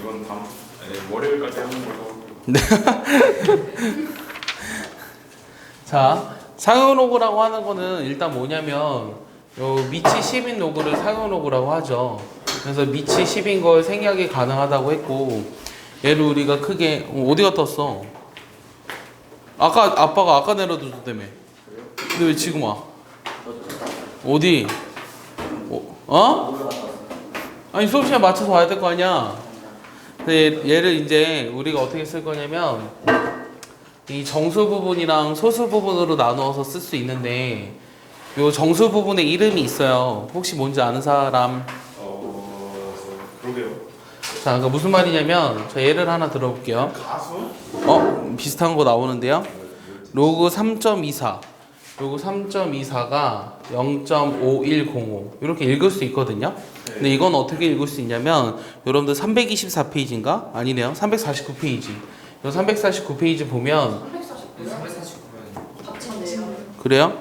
이건 다음 월요일까지 하는 걸로. 자, 상용 로그라고 하는 거는 일단 뭐냐면 요 미치 10인 로그를 상용 로그라고 하죠. 그래서 미치 10인 걸 생략이 가능하다고 했고, 얘를 우리가 크게 어디 갔다 왔어? 아빠가 아까 내려줬다며. 근데 왜 지금 와? 어디? 어? 아니 수업 시간 맞춰서 와야 될 거 아니야. 근데 얘를 이제 우리가 어떻게 쓸 거냐면 이 정수 부분이랑 소수 부분으로 나누어서 쓸 수 있는데, 요 정수 부분에 이름이 있어요. 혹시 뭔지 아는 사람? 그러게요. 자, 그러니까 무슨 말이냐면 저 예를 하나 들어볼게요. 가수? 비슷한 거 나오는데요. 로그 3.24 로그 3.24가 0.5105 이렇게 읽을 수 있거든요. 근데 이건 어떻게 읽을 수 있냐면 여러분들 324페이지인가? 아니네요. 349페이지. 이 349페이지 보면 349면 합친데요. 그래요?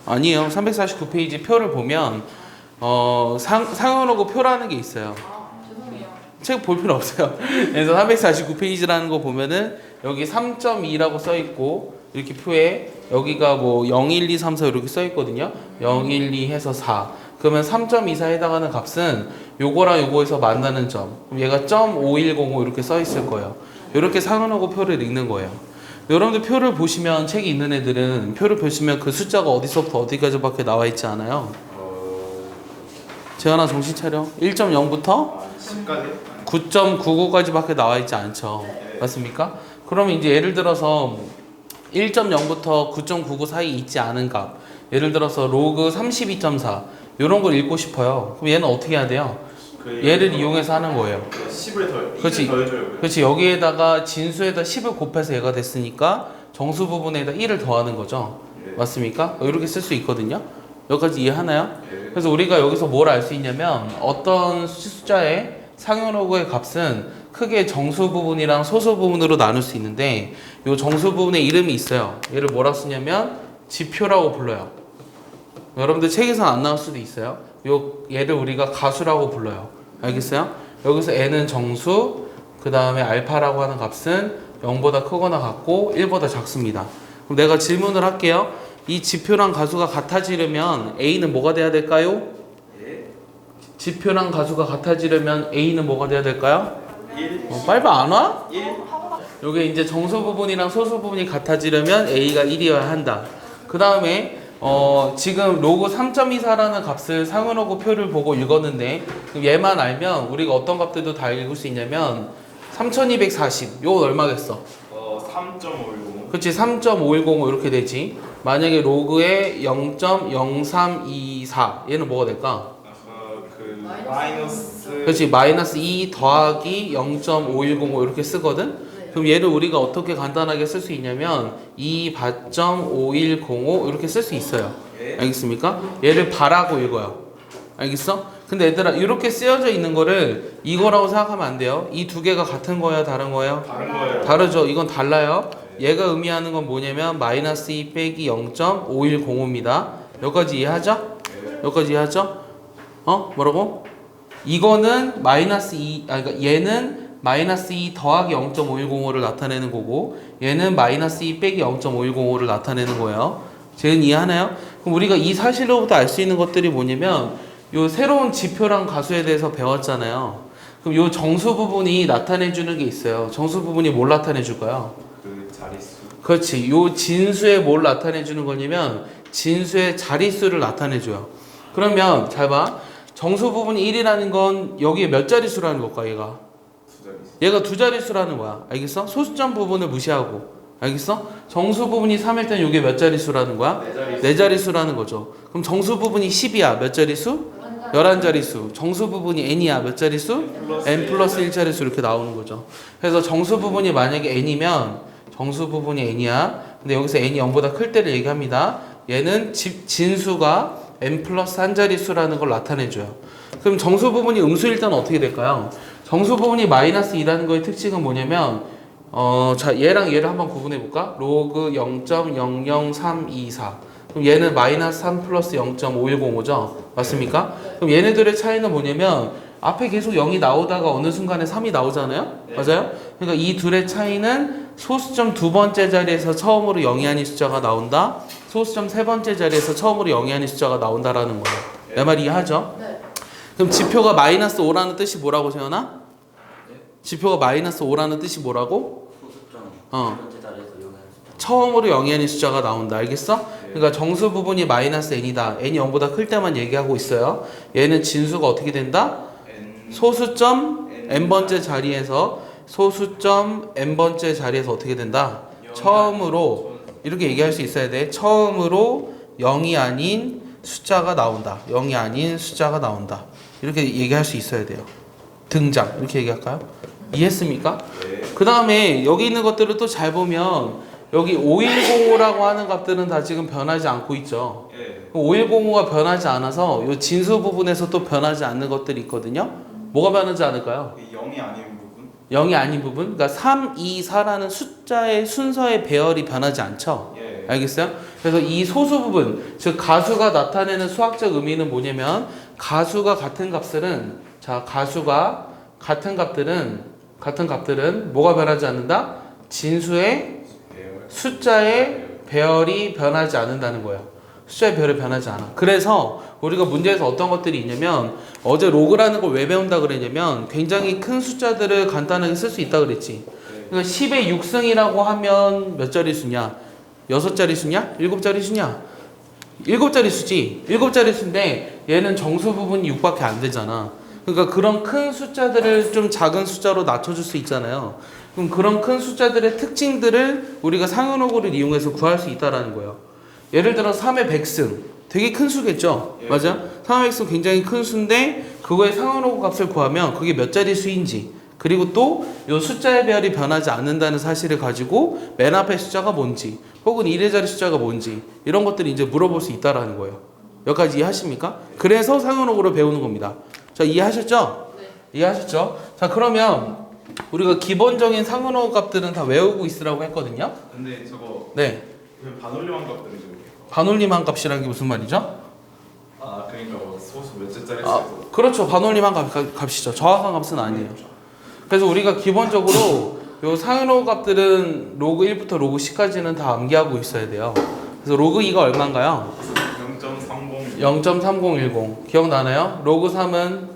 아니에요. 349페이지 표를 보면 상용로그 표라는 게 있어요. 죄송해요. 책 볼 필요 없어요. 그래서 349페이지라는 거 보면은 여기 3.2라고 써 있고 이렇게 표에 여기가 뭐 0, 1, 2, 3, 4 이렇게 써 있거든요. 0, 1, 2 해서 4. 그러면 3.24에 해당하는 값은 요거랑 요거에서 만나는 점. 그럼 얘가 .5105 이렇게 써 있을 거예요. 이렇게 상용로그 표를 읽는 거예요. 여러분들 표를 보시면 책이 있는 애들은 표를 보시면 그 숫자가 어디서부터 어디까지밖에 나와 있지 않아요. 재현아 정신 차려. 1.0부터 10까지? 9.99까지밖에 나와 있지 않죠. 맞습니까? 그러면 이제 예를 들어서 1.0부터 9.99 사이 있지 않은 값. 예를 들어서 로그 32.4 이런 걸 읽고 싶어요. 그럼 얘는 어떻게 해야 돼요? 얘를 이용해서 하는 거예요. 10을 더 그렇지. 더해줘요. 그렇지. 여기에다가 진수에다 10을 곱해서 얘가 됐으니까 정수 부분에다 1을 더하는 거죠. 맞습니까? 이렇게 쓸 수 있거든요. 여기까지 이해하나요? 그래서 우리가 여기서 뭘 알 수 있냐면 어떤 숫자의 상용로그의 값은 크게 정수 부분이랑 소수 부분으로 나눌 수 있는데 이 정수 부분에 이름이 있어요. 얘를 뭐라 쓰냐면 지표라고 불러요. 여러분들 책에서 안 나올 수도 있어요. 얘를 우리가 가수라고 불러요. 알겠어요? 여기서 n은 정수, 그 다음에 알파라고 하는 값은 0보다 크거나 같고 1보다 작습니다. 그럼 내가 질문을 할게요. 이 지표랑 가수가 같아지려면 a는 뭐가 돼야 될까요? 지표랑 가수가 같아지려면 a는 뭐가 돼야 될까요? 1? 빨리 안 와? 1? 요게 이제 정수 부분이랑 소수 부분이 같아지려면 a가 1이어야 한다. 그 다음에 지금 로그 3.24라는 값을 상용로그 표를 보고 읽었는데 그럼 얘만 알면 우리가 어떤 값들도 다 읽을 수 있냐면 3240 요건 얼마겠어? 3.510. 그치 3.5105 이렇게 되지. 만약에 로그에 0.0324 얘는 뭐가 될까? 마이너스. 그렇지 마이너스 2 더하기 0.5105 이렇게 쓰거든. 그럼 얘를 우리가 어떻게 간단하게 쓸 수 있냐면 2바.5105 이렇게 쓸 수 있어요. 알겠습니까? 얘를 바라고 읽어요. 알겠어? 근데 얘들아 이렇게 쓰여져 있는 거를 이거라고 생각하면 안 돼요. 이 두 개가 같은 거예요? 다른 거예요? 다른 거예요. 다르죠. 이건 달라요. 얘가 의미하는 건 뭐냐면 마이너스 2 빼기 0.5105입니다. 여기까지 이해하죠? 여기까지 이해하죠? 뭐라고? 이거는 마이너스 2, 그러니까 얘는 마이너스 2 더하기 0.5105를 나타내는 거고 얘는 마이너스 2 빼기 0.5105를 나타내는 거예요. 쟤는 이해하나요? 그럼 우리가 이 사실로부터 알 수 있는 것들이 뭐냐면 요 새로운 지표랑 가수에 대해서 배웠잖아요. 그럼 요 정수 부분이 나타내 주는 게 있어요. 정수 부분이 뭘 나타내 줄까요? 그 자릿수. 그렇지. 요 진수에 뭘 나타내 주는 거냐면 진수의 자릿수를 나타내 줘요. 그러면 잘 봐. 정수 부분이 1이라는 건 여기에 몇 자릿수라는 걸까 얘가? 두 자릿수. 얘가 두 자릿수라는 거야. 알겠어? 소수점 부분을 무시하고. 알겠어? 정수 부분이 3일 때는 이게 몇 자릿수라는 거야? 네 자릿수. 네 자릿수라는 거죠. 그럼 정수 부분이 10이야. 몇 자릿수? 11자릿수. 정수 부분이 n이야. 몇 자릿수? n 플러스 1자릿수 이렇게 나오는 거죠. 그래서 정수 부분이 만약에 n이면 정수 부분이 n이야. 근데 여기서 n이 0보다 클 때를 얘기합니다. 얘는 진수가 n 플러스 한 자릿수라는 걸 나타내줘요. 그럼 정수 부분이 음수일 때는 어떻게 될까요? 정수 부분이 마이너스 2라는 거의 특징은 뭐냐면 자 얘랑 얘를 한번 구분해 볼까? 로그 0.00324 그럼 얘는 마이너스 3 플러스 0.5105죠? 맞습니까? 그럼 얘네들의 차이는 뭐냐면 앞에 계속 0이 나오다가 어느 순간에 3이 나오잖아요? 네. 맞아요? 그러니까 이 둘의 차이는 소수점 두 번째 자리에서 처음으로 0이 아닌 숫자가 나온다. 소수점 세 번째 자리에서 처음으로 0이 아닌 숫자가 나온다라는 거예요. 내 말 이해하죠? 네. 그럼 지표가 마이너스 5라는 뜻이 뭐라고 세연아? 네. 지표가 마이너스 5라는 뜻이 뭐라고? 소수점 어. 두 번째 자리에서 영향을 처음으로 0이 아닌 숫자가 나온다. 알겠어? 그러니까 정수 부분이 마이너스 n이다. n이 0보다 클 때만 얘기하고 있어요. 얘는 진수가 어떻게 된다? 소수점 n번째 자리에서 소수점 n번째 자리에서 어떻게 된다? 처음으로 이렇게 얘기할 수 있어야 돼. 처음으로 0이 아닌 숫자가 나온다. 0이 아닌 숫자가 나온다. 이렇게 얘기할 수 있어야 돼요. 등장. 이렇게 얘기할까요? 이해했습니까? 네. 그 다음에 여기 있는 것들을 또 잘 보면 여기 5105라고 하는 값들은 다 지금 변하지 않고 있죠. 예. 5105가 변하지 않아서 이 진수 부분에서 또 변하지 않는 것들이 있거든요. 뭐가 변하지 않을까요? 0이 아닌 부분? 0이 아닌 부분. 그러니까 3, 2, 4라는 숫자의 순서의 배열이 변하지 않죠. 예. 알겠어요? 그래서 이 소수 부분, 즉 가수가 나타내는 수학적 의미는 뭐냐면 가수가 같은 값들은 가수가 같은 값들은 뭐가 변하지 않는다? 진수의 숫자의 배열이 변하지 않는다는 거예요. 숫자의 배열이 변하지 않아. 그래서 우리가 문제에서 어떤 것들이 있냐면 어제 로그라는 걸 왜 배운다 그랬냐면 굉장히 큰 숫자들을 간단하게 쓸 수 있다 그랬지. 그러니까 10의 6승이라고 하면 몇 자리 수냐? 6자리 수냐? 7자리 수냐? 7자리 수지. 7자리 수인데 얘는 정수 부분이 6밖에 안 되잖아. 그러니까 그런 큰 숫자들을 좀 작은 숫자로 낮춰줄 수 있잖아요. 그럼 그런 큰 숫자들의 특징들을 우리가 상현호구를 이용해서 구할 수 있다라는 거예요. 예를 들어 3의 100승. 되게 큰 수겠죠? 예. 맞아? 3의 100승 굉장히 큰 수인데 그거의 상현호구 값을 구하면 그게 몇 자리 수인지 그리고 또 이 숫자의 배열이 변하지 않는다는 사실을 가지고 맨 앞에 숫자가 뭔지 혹은 1의 숫자가 뭔지 이런 것들을 이제 물어볼 수 있다라는 거예요. 여기까지 이해하십니까? 그래서 상현호구를 배우는 겁니다. 자, 이해하셨죠? 네. 이해하셨죠? 자, 그러면 우리가 기본적인 상현호 값들은 다 외우고 있으라고 했거든요. 근데 저거 네. 반올림한 값들이 좀. 반올림한 값이라는 게 무슨 말이죠? 아 그러니까 뭐 소수 몇째 짜리 아, 수에서. 그렇죠. 반올림한 값이죠. 정확한 값은 아니에요. 그래서 우리가 기본적으로 요 상현호 값들은 로그 1부터 로그 10까지는 다 암기하고 있어야 돼요. 그래서 로그 2가 얼마인가요? 0.30. 0.3010. 기억나나요? 로그 3은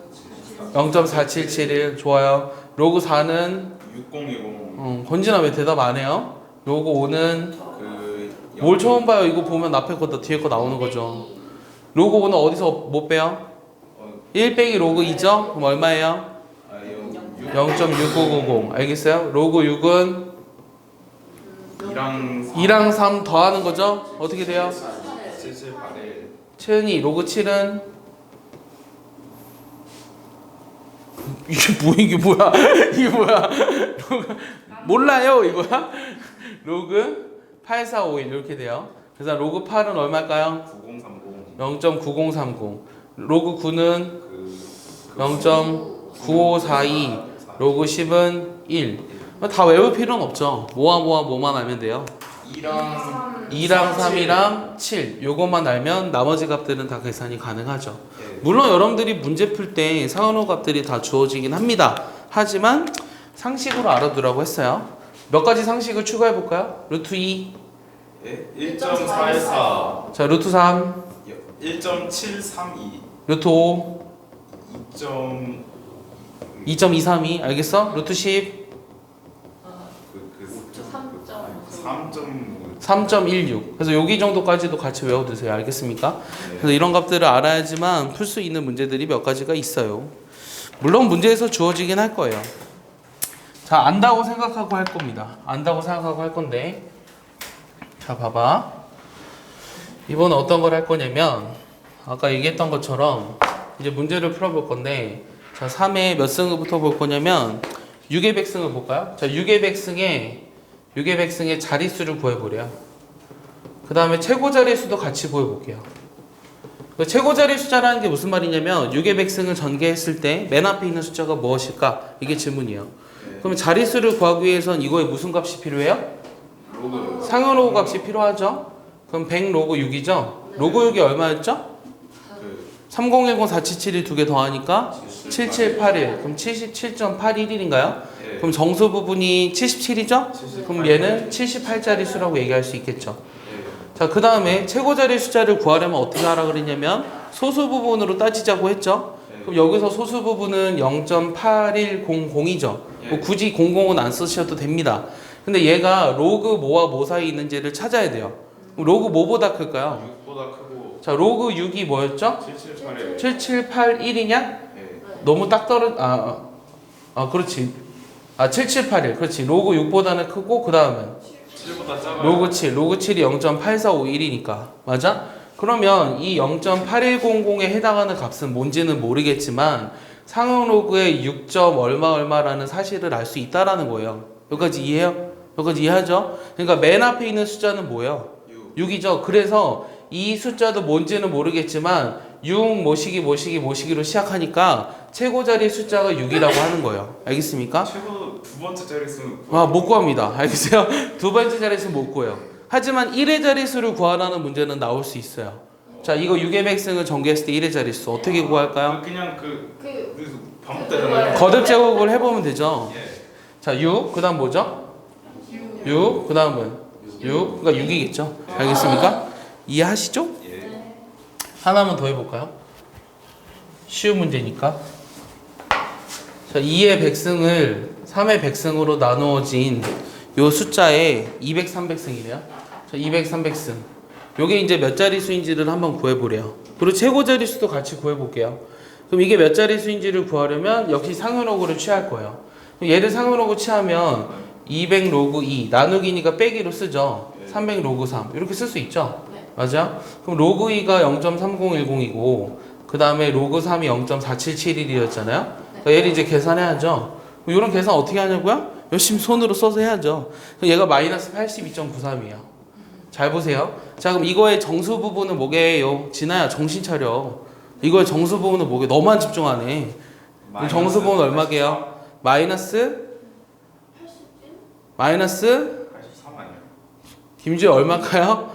0.4771. 좋아요. 로그 4는 6020. 권진아 왜 대답 안 해요? 로그 5는 뭘 처음 봐요? 이거 보면 앞에 거 뒤에 거 나오는 거죠. 로그 5는 어디서 못 빼요? 1 빼기 로그 2죠? 그럼 얼마예요? 0.6990. 알겠어요? 로그 6은 2랑 3 더하는 거죠? 어떻게 돼요? 7781. 채은이 로그 7은 이게 뭐야? 이게 뭐야? 로그 몰라요 이거야? 로그 8451 이렇게 돼요. 그래서 로그 8은 얼마일까요? 9030. 0.9030. 로그 9는 0.9542. 로그 10은 1. 다 외울 필요는 없죠. 뭐만 알면 돼요. 2랑 3이랑 7 요것만 알면 나머지 값들은 다 계산이 가능하죠. 물론 여러분들이 문제 풀 때 상현호 값들이 다 주어지긴 합니다. 하지만 상식으로 알아두라고 했어요. 몇 가지 상식을 추가해 볼까요? 루트 2 예? 1.414. 자 루트 3 1.732. 루트 5 2. 2.232 알겠어? 루트 10 3.16 그래서 여기 정도까지도 같이 외워두세요. 알겠습니까? 그래서 이런 값들을 알아야지만 풀 수 있는 문제들이 몇 가지가 있어요. 물론 문제에서 주어지긴 할 거예요. 자, 안다고 생각하고 할 겁니다. 안다고 생각하고 할 건데 자 봐봐. 이번에 어떤 걸 할 거냐면 아까 얘기했던 것처럼 이제 문제를 풀어볼 건데 자 3의 몇 승부터 볼 거냐면 6의 백승을 볼까요? 자 6의 백승의 자릿수를 구해보래요. 그 다음에 최고 자릿수도 같이 구해볼게요. 최고 자릿수자라는 게 무슨 말이냐면 6의 백승을 전개했을 때 맨 앞에 있는 숫자가 무엇일까? 이게 질문이에요. 그러면 자릿수를 구하기 위해선 이거에 무슨 값이 필요해요? 상현호구 값이 필요하죠. 그럼 100 로그 6이죠. 로그 6이 얼마였죠? 3010 477이 두 개 더하니까 7781. 그럼 77.81인가요? 예. 그럼 정수 부분이 77이죠? 78. 그럼 얘는 78짜리 수라고 얘기할 수 있겠죠. 예. 자, 그 다음에 최고자리 숫자를 구하려면 어떻게 하라 그랬냐면 소수 부분으로 따지자고 했죠. 예. 그럼 여기서 소수 부분은 0.8100이죠. 예. 뭐 굳이 00은 안 쓰셔도 됩니다. 근데 얘가 로그 뭐와 뭐 사이에 있는지를 찾아야 돼요. 그럼 로그 뭐보다 클까요? 6보다 크고 자, 로그 6이 뭐였죠? 778에 7781이냐? 예. 너무 딱 그렇지. 7781. 그렇지. 로그 6보다는 크고 그 다음은 7보다 작아요. 로그 7. 로그 7이 0.8451이니까. 맞아? 그러면 이 0.8100에 해당하는 값은 뭔지는 모르겠지만 상용 로그의 6. 얼마라는 사실을 알 수 있다라는 거예요. 여기까지 이해해요? 여기까지 이해하죠? 그러니까 맨 앞에 있는 숫자는 뭐예요? 6. 6이죠. 그래서 이 숫자도 뭔지는 모르겠지만 6 모시기로 시작하니까 최고자리 숫자가 6이라고 하는 거예요. 알겠습니까? 최고 두 번째 자릿수는 못 구합니다. 알겠어요? 두 번째 자릿수 못 구해요. 하지만 1의 자릿수를 구하라는 문제는 나올 수 있어요. 자, 이거 6의 백승을 전개했을 때 1의 자릿수 어떻게 구할까요? 그냥 반복되잖아요. 거듭 제곱을 해보면 되죠. 예. 자, 6, 그 다음 뭐죠? 6, 그 다음은 6, 그러니까 6이겠죠. 알겠습니까? 이해하시죠? 예. 하나만 더 해볼까요? 쉬운 문제니까. 자, 2의 백승을 3의 백승으로 나누어진 요 숫자에 200, 300승이래요. 자, 200, 300승. 요게 이제 몇 자릿수인지를 한번 구해보래요. 그리고 최고 자릿수도 같이 구해볼게요. 그럼 이게 몇 자릿수인지를 구하려면 역시 상현로그를 취할 거예요. 그럼 얘를 상현로그 취하면 200 로그 2 나누기니까 빼기로 쓰죠. 300 로그 3 이렇게 쓸 수 있죠. 맞아? 그럼 로그 2가 0.3010이고 그 다음에 로그 3이 0.4771이었잖아요. 그러니까 얘를 이제 계산해야죠. 이런 계산 어떻게 하냐고요? 열심히 손으로 써서 해야죠. 그럼 얘가 마이너스 82.93이에요. 잘 보세요. 자, 그럼 이거의 정수 부분은 뭐게요? 진아야, 정신 차려. 이거의 정수 부분은 뭐게? 너만 집중하네. 그럼 정수 부분 얼마게요? 마이너스 83 아니에요? 김주희 얼마일까요?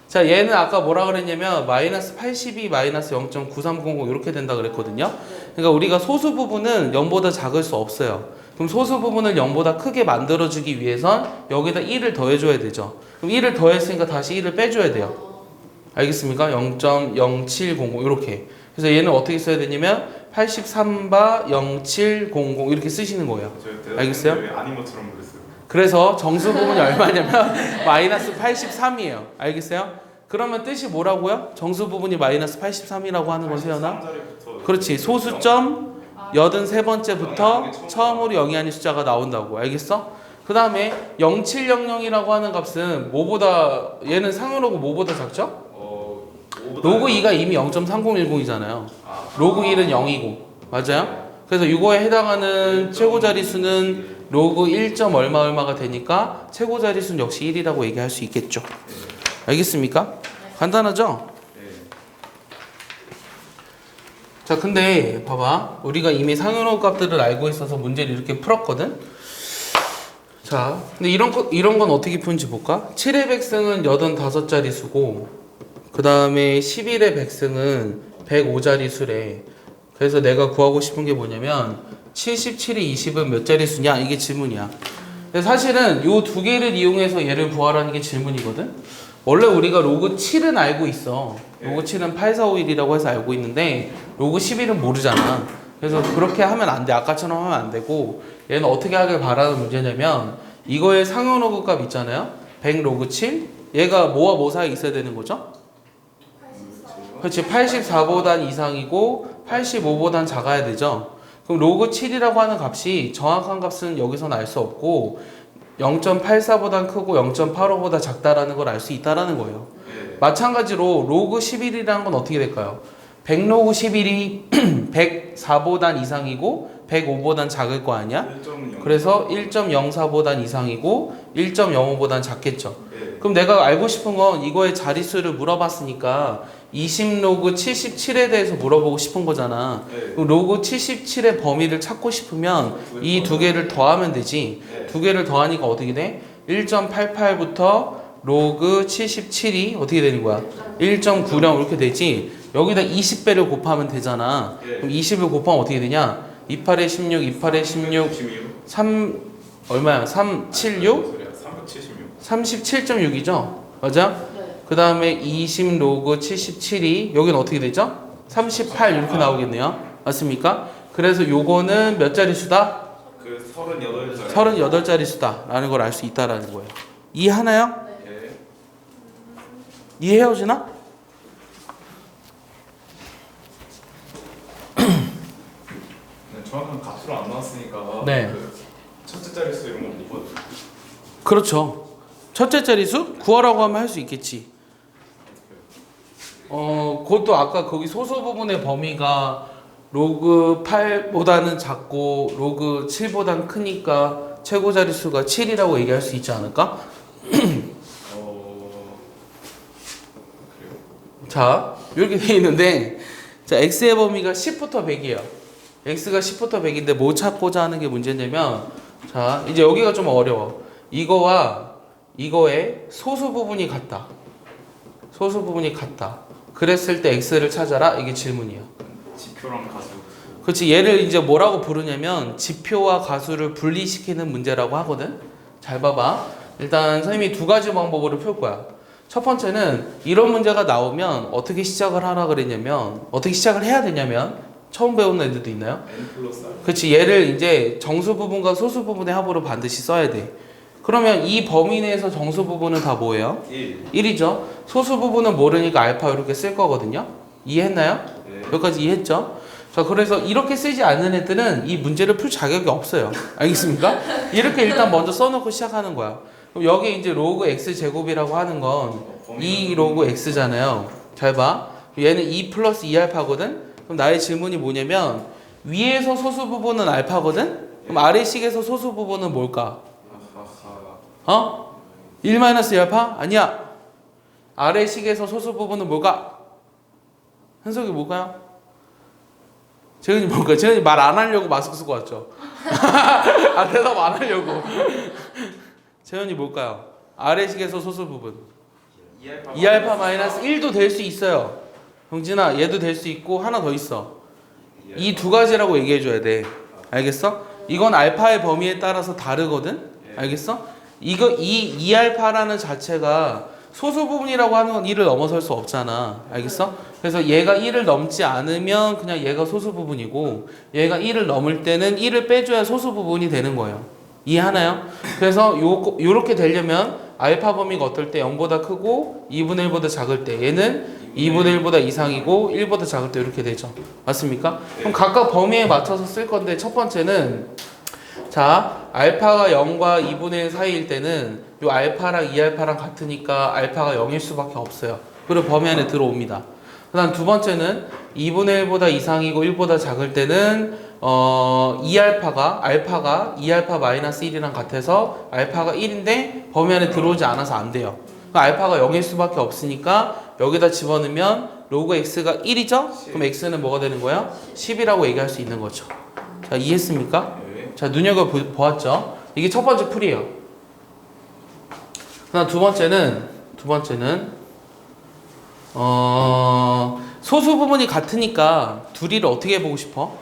자, 얘는 아까 뭐라 그랬냐면 마이너스 82 마이너스 0.9300 이렇게 된다 그랬거든요. 그러니까 우리가 소수 부분은 0보다 작을 수 없어요. 그럼 소수 부분을 0보다 크게 만들어주기 위해선 여기다 1을 더해줘야 되죠. 그럼 1을 더했으니까 다시 1을 빼줘야 돼요. 알겠습니까? 0.0700 이렇게. 그래서 얘는 어떻게 써야 되냐면 83바 0700 이렇게 쓰시는 거예요. 알겠어요? 왜 아니모처럼 그랬어요? 그래서 정수 부분이 얼마냐면 마이너스 83이에요. 알겠어요? 그러면 뜻이 뭐라고요? 정수 부분이 마이너스 83이라고 하는 건 세연아? 83자리부터 그렇지. 소수점 83번째부터 처음으로 0이 아닌 숫자가 나온다고. 알겠어? 그 다음에 0700이라고 하는 값은 뭐보다 얘는 상으로고 뭐보다 작죠? 로그 2가 이미 0.3010이잖아요. 로그 1은 0이고 맞아요? 그래서 이거에 해당하는 최고 자릿수는 로그 1. 얼마가 되니까 최고 자릿수는 역시 1이라고 얘기할 수 있겠죠. 알겠습니까? 간단하죠? 자, 근데 봐봐. 우리가 이미 상현호 값들을 알고 있어서 문제를 이렇게 풀었거든. 자, 근데 이런 건 어떻게 푸는지 볼까? 7의 백승은 85자리 수고 그 다음에 11의 백승은 105자리 수래. 그래서 내가 구하고 싶은 게 뭐냐면 77이 20은 몇 자리 수냐? 이게 질문이야. 근데 사실은 요 두 개를 이용해서 얘를 구하라는 게 질문이거든. 원래 우리가 로그 7은 알고 있어. 로그 7은 8451이라고 해서 알고 있는데 로그 11은 모르잖아. 그래서 그렇게 하면 안 돼. 아까처럼 하면 안 되고 얘는 어떻게 하길 바라는 문제냐면 이거의 상용 로그 값 있잖아요. 100 로그 7 얘가 뭐와 뭐 사이에 있어야 되는 거죠? 그렇지. 84보단 이상이고 85보단 작아야 되죠. 그럼 로그 7이라고 하는 값이 정확한 값은 여기서는 알 수 없고 0.84보단 크고 0.85보다 작다라는 걸 알 수 있다라는 거예요. 마찬가지로 로그 11이라는 건 어떻게 될까요? 100 로그 11이 104보단 이상이고 105보단 작을 거 아니야? 1.0. 그래서 1.04보단 이상이고 1.05보단 작겠죠. 그럼 내가 알고 싶은 건 이거의 자릿수를 물어봤으니까 20 로그 77에 대해서 물어보고 싶은 거잖아. 그럼 로그 77의 범위를 찾고 싶으면 이 두 개를 더하면 되지. 두 개를 더하니까 어떻게 돼? 1.88부터 로그 77이 어떻게 되는 거야? 1.9령 이렇게 되지. 여기다 20배를 곱하면 되잖아. 예. 그럼 20을 곱하면 어떻게 되냐? 28에 16, 28에 16, 3 얼마야? 376? 376. 37.6이죠? 맞아? 네. 그 다음에 20 로그 77이 여기는 어떻게 되죠? 38 이렇게 나오겠네요. 맞습니까? 그래서 요거는 몇 자리 수다? 그 38자리. 38자리 수다라는 걸 알 수 있다라는 거예요. 이해하나요? 예. 이해해오지나? 네, 정확한 값으로 안 나왔으니까 네. 그 첫째 자릿수 이런 거못 보여요. 그렇죠. 첫째 자리수 구하라고 하면 할 수 있겠지. 그것도 아까 거기 소수 부분의 범위가 로그 8보다는 작고 로그 7보다는 크니까 최고 자릿수가 7이라고 얘기할 수 있지 않을까? 그래요? 자, 이렇게 돼 있는데 자, x의 범위가 10부터 100이에요. x가 10부터 100인데 뭐 찾고자 하는 게 문제냐면 자, 이제 여기가 좀 어려워. 이거와 이거의 소수 부분이 같다. 소수 부분이 같다. 그랬을 때 x를 찾아라. 이게 질문이에요. 지표랑 가수. 그렇지. 얘를 이제 뭐라고 부르냐면 지표와 가수를 분리시키는 문제라고 하거든. 잘 봐봐. 일단 선생님이 두 가지 방법으로 풀 거야. 첫 번째는 이런 문제가 나오면 어떻게 시작을 하라 그랬냐면 어떻게 시작을 해야 되냐면 처음 배우는 애들도 있나요? n+r. 그렇지. 얘를 이제 정수 부분과 소수 부분의 합으로 반드시 써야 돼. 그러면 이 범위 내에서 정수 부분은 다 뭐예요? 1. 1이죠. 소수 부분은 모르니까 알파 이렇게 쓸 거거든요. 이해했나요? 네. 여기까지 이해했죠? 자, 그래서 이렇게 쓰지 않는 애들은 이 문제를 풀 자격이 없어요. 알겠습니까? 이렇게 일단 먼저 써놓고 시작하는 거야. 그럼 여기 이제 로그 x 제곱이라고 하는 건 2 로그 x잖아요. 잘 봐. 얘는 2 플러스 2알파거든? 그럼 나의 질문이 뭐냐면 위에서 소수 부분은 알파거든? 그럼 아래식에서 소수 부분은 뭘까? 어? 1 마이너스 2알파? 아니야. 아래식에서 소수 부분은 뭘까? 현석이 뭘까요? 재현이 뭘까요? 재현이 말 안 하려고 마스크 쓰고 왔죠? 아, 대답 안 하려고. 재현이 뭘까요? 아래식에서 소수 부분. 2알파 마이너스 1도 될 수 있어요. 형진아, 얘도 될 수 있고 하나 더 있어. 이 두 가지라고 얘기해 줘야 돼. 알겠어? 이건 알파의 범위에 따라서 다르거든? 알겠어? 이 2알파라는 자체가 소수 부분이라고 하는 건 1을 넘어설 수 없잖아. 알겠어? 그래서 얘가 1을 넘지 않으면 그냥 얘가 소수 부분이고 얘가 1을 넘을 때는 1을 빼줘야 소수 부분이 되는 거예요. 이해하나요? 그래서 요렇게 되려면 알파 범위가 어떨 때 0보다 크고 2분의 1보다 작을 때 얘는 2분의 1보다 이상이고 1보다 작을 때 이렇게 되죠. 맞습니까? 그럼 각각 범위에 맞춰서 쓸 건데 첫 번째는 자, 알파가 0과 2분의 1 사이일 때는 요 알파랑 2알파랑 같으니까 알파가 0일 수밖에 없어요. 그리고 범위 안에 들어옵니다. 그 다음 두 번째는 2분의 1보다 이상이고 1보다 작을 때는 알파가 2알파 마이너스 1이랑 같아서 알파가 1인데 범위 안에 들어오지 않아서 안 돼요. 그러니까 알파가 0일 수밖에 없으니까 여기다 집어넣으면 로그 x가 1이죠? 그럼 x는 뭐가 되는 거야? 10이라고 얘기할 수 있는 거죠. 자, 이해했습니까? 자, 눈여겨보았죠? 이게 첫 번째 풀이에요. 그다음 두 번째는 소수 부분이 같으니까 둘이를 어떻게 해보고 싶어?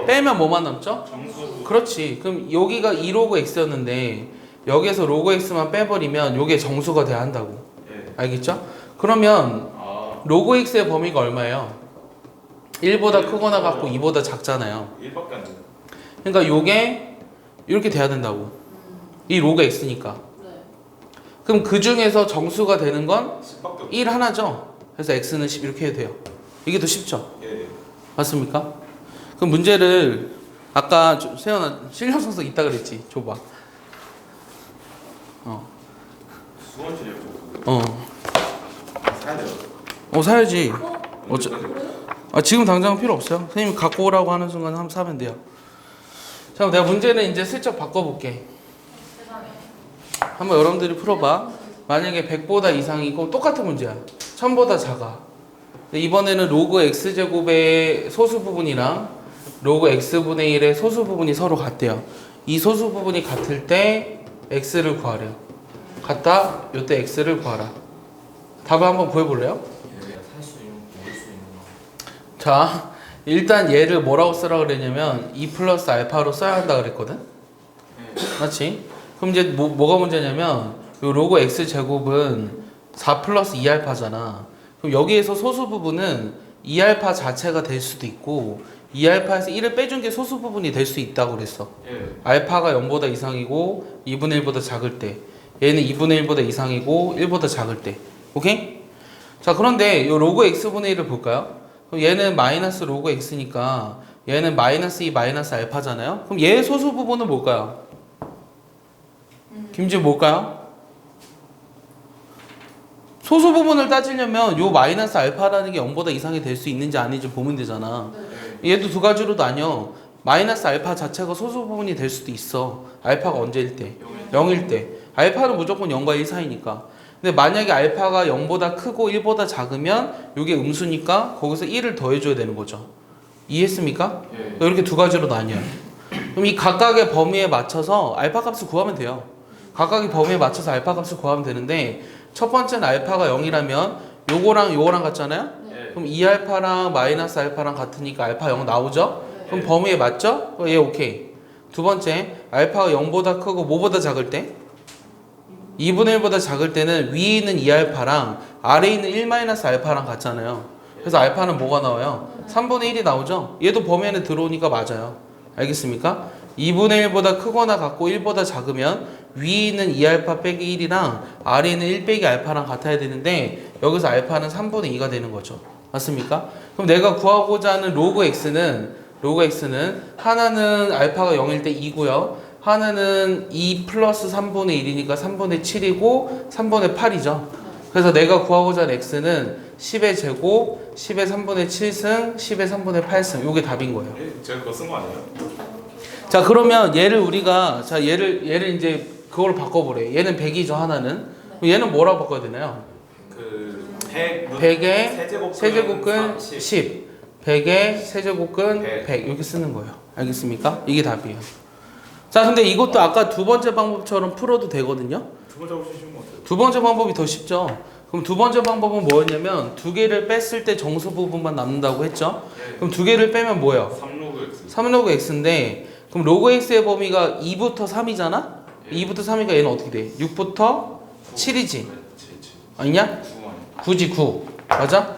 빼면 뭐만 남죠? 정수. 그렇지. 그럼 여기가 2로그 x였는데 여기에서 로그 x만 빼버리면 요게 정수가 돼야 한다고. 예. 알겠죠? 그러면 로그 x의 범위가 얼마예요? 1보다 크거나 같고 2보다 작잖아요. 1밖에 안 돼요. 그러니까 요게 이렇게 돼야 된다고. 이 로그 x니까. 네. 그럼 그 중에서 정수가 되는 건 10밖에 없어요. 1 하나죠. 그래서 x는 10 이렇게 해도 돼요. 이게 더 쉽죠? 예. 맞습니까? 그럼 문제를 아까 세연아 실력 성적 있다 그랬지. 줘봐. 수원실이요. 사야 돼요. 사야지. 언제 지금 당장은 필요 없어요. 선생님 갖고 오라고 하는 순간 한번 사면 돼요. 자, 내가 문제는 이제 슬쩍 바꿔볼게. 세상에. 한번 여러분들이 풀어봐. 만약에 100보다 이상이고 똑같은 문제야. 1000보다 작아. 근데 이번에는 로그 x제곱의 소수 부분이랑 로그 x분의 1의 소수 부분이 서로 같대요. 이 소수 부분이 같을 때 x를 구하래요. 같다? 요때 x를 구하라. 답을 한번 구해볼래요? 자, 일단 얘를 뭐라고 쓰라 그랬냐면 2 플러스 알파로 써야 한다 그랬거든? 맞지? 그럼 이제 뭐가 문제냐면 요 로그 x 제곱은 4 플러스 2알파잖아. 그럼 여기에서 소수 부분은 2알파 자체가 될 수도 있고 2알파에서 1을 빼준 게 소수 부분이 될 수 있다고 그랬어. 알파가 0보다 이상이고 2분의 1보다 작을 때, 얘는 2분의 1보다 이상이고 1보다 작을 때. 오케이? 자, 그런데 요 로그 x분의 1을 볼까요? 그럼 얘는 마이너스 로그 x니까 얘는 마이너스 2 마이너스 알파잖아요. 그럼 얘의 소수 부분은 뭘까요? 김지우 뭘까요? 소수 부분을 따지려면 요 마이너스 알파라는 게 0보다 이상이 될 수 있는지 아닌지 보면 되잖아. 얘도 두 가지로 나뉘어. 마이너스 알파 자체가 소수 부분이 될 수도 있어. 알파가 언제일 때? 0일 때. 알파는 무조건 0과 1 사이니까. 근데 만약에 알파가 0보다 크고 1보다 작으면 이게 음수니까 거기서 1을 더해줘야 되는 거죠. 이해했습니까? 이렇게 두 가지로 나뉘어요. 그럼 이 각각의 범위에 맞춰서 알파 값을 구하면 돼요. 각각의 범위에 맞춰서 알파 값을 구하면 되는데 첫 번째는 알파가 0이라면 요거랑 같잖아요? 그럼 2알파랑 마이너스 알파랑 같으니까 알파 0 나오죠? 그럼 범위에 맞죠? 얘 오케이. 두 번째, 알파가 0보다 크고 뭐보다 작을 때? 2분의 1보다 작을 때는 위에 있는 2알파랑 아래에 있는 1 마이너스 알파랑 같잖아요. 그래서 알파는 뭐가 나와요? 3분의 1이 나오죠? 얘도 범위 안에 들어오니까 맞아요. 알겠습니까? 2분의 1보다 크거나 같고 1보다 작으면 위에 있는 2알파 빼기 1이랑 아래에 있는 1 빼기 알파랑 같아야 되는데 여기서 알파는 3분의 2가 되는 거죠. 맞습니까? 그럼 내가 구하고자 하는 로그 x는 하나는 알파가 0일 때 2고요. 하나는 2 플러스 3분의 1이니까 3분의 7이고 3분의 8이죠. 그래서 내가 구하고자 하는 x는 10의 제곱, 10의 3분의 7승, 10의 3분의 8승. 이게 답인 거예요. 제가 그거 쓴 거 아니에요? 자, 그러면 얘를 이제 그걸 바꿔보래. 얘는 100이죠, 하나는. 그럼 얘는 뭐라고 바꿔야 되나요? 100의 세제곱근 10. 100의 세제곱근 100. 이렇게 쓰는 거예요. 알겠습니까? 이게 답이에요. 자, 근데 이것도 아까 두 번째 방법처럼 풀어도 되거든요. 두 번째 방법 쉬운 거 같아요. 두 번째 방법이 더 쉽죠. 그럼 두 번째 방법은 뭐였냐면 두 개를 뺐을 때 정수 부분만 남는다고 했죠. 그럼 두 개를 빼면 뭐예요? 3로그 x. 3로그 x인데 그럼 로그 x의 범위가 2부터 3이잖아? 2부터 3이니까 얘는 어떻게 돼? 6부터 7이지? 아니냐? 9지 9. 맞아?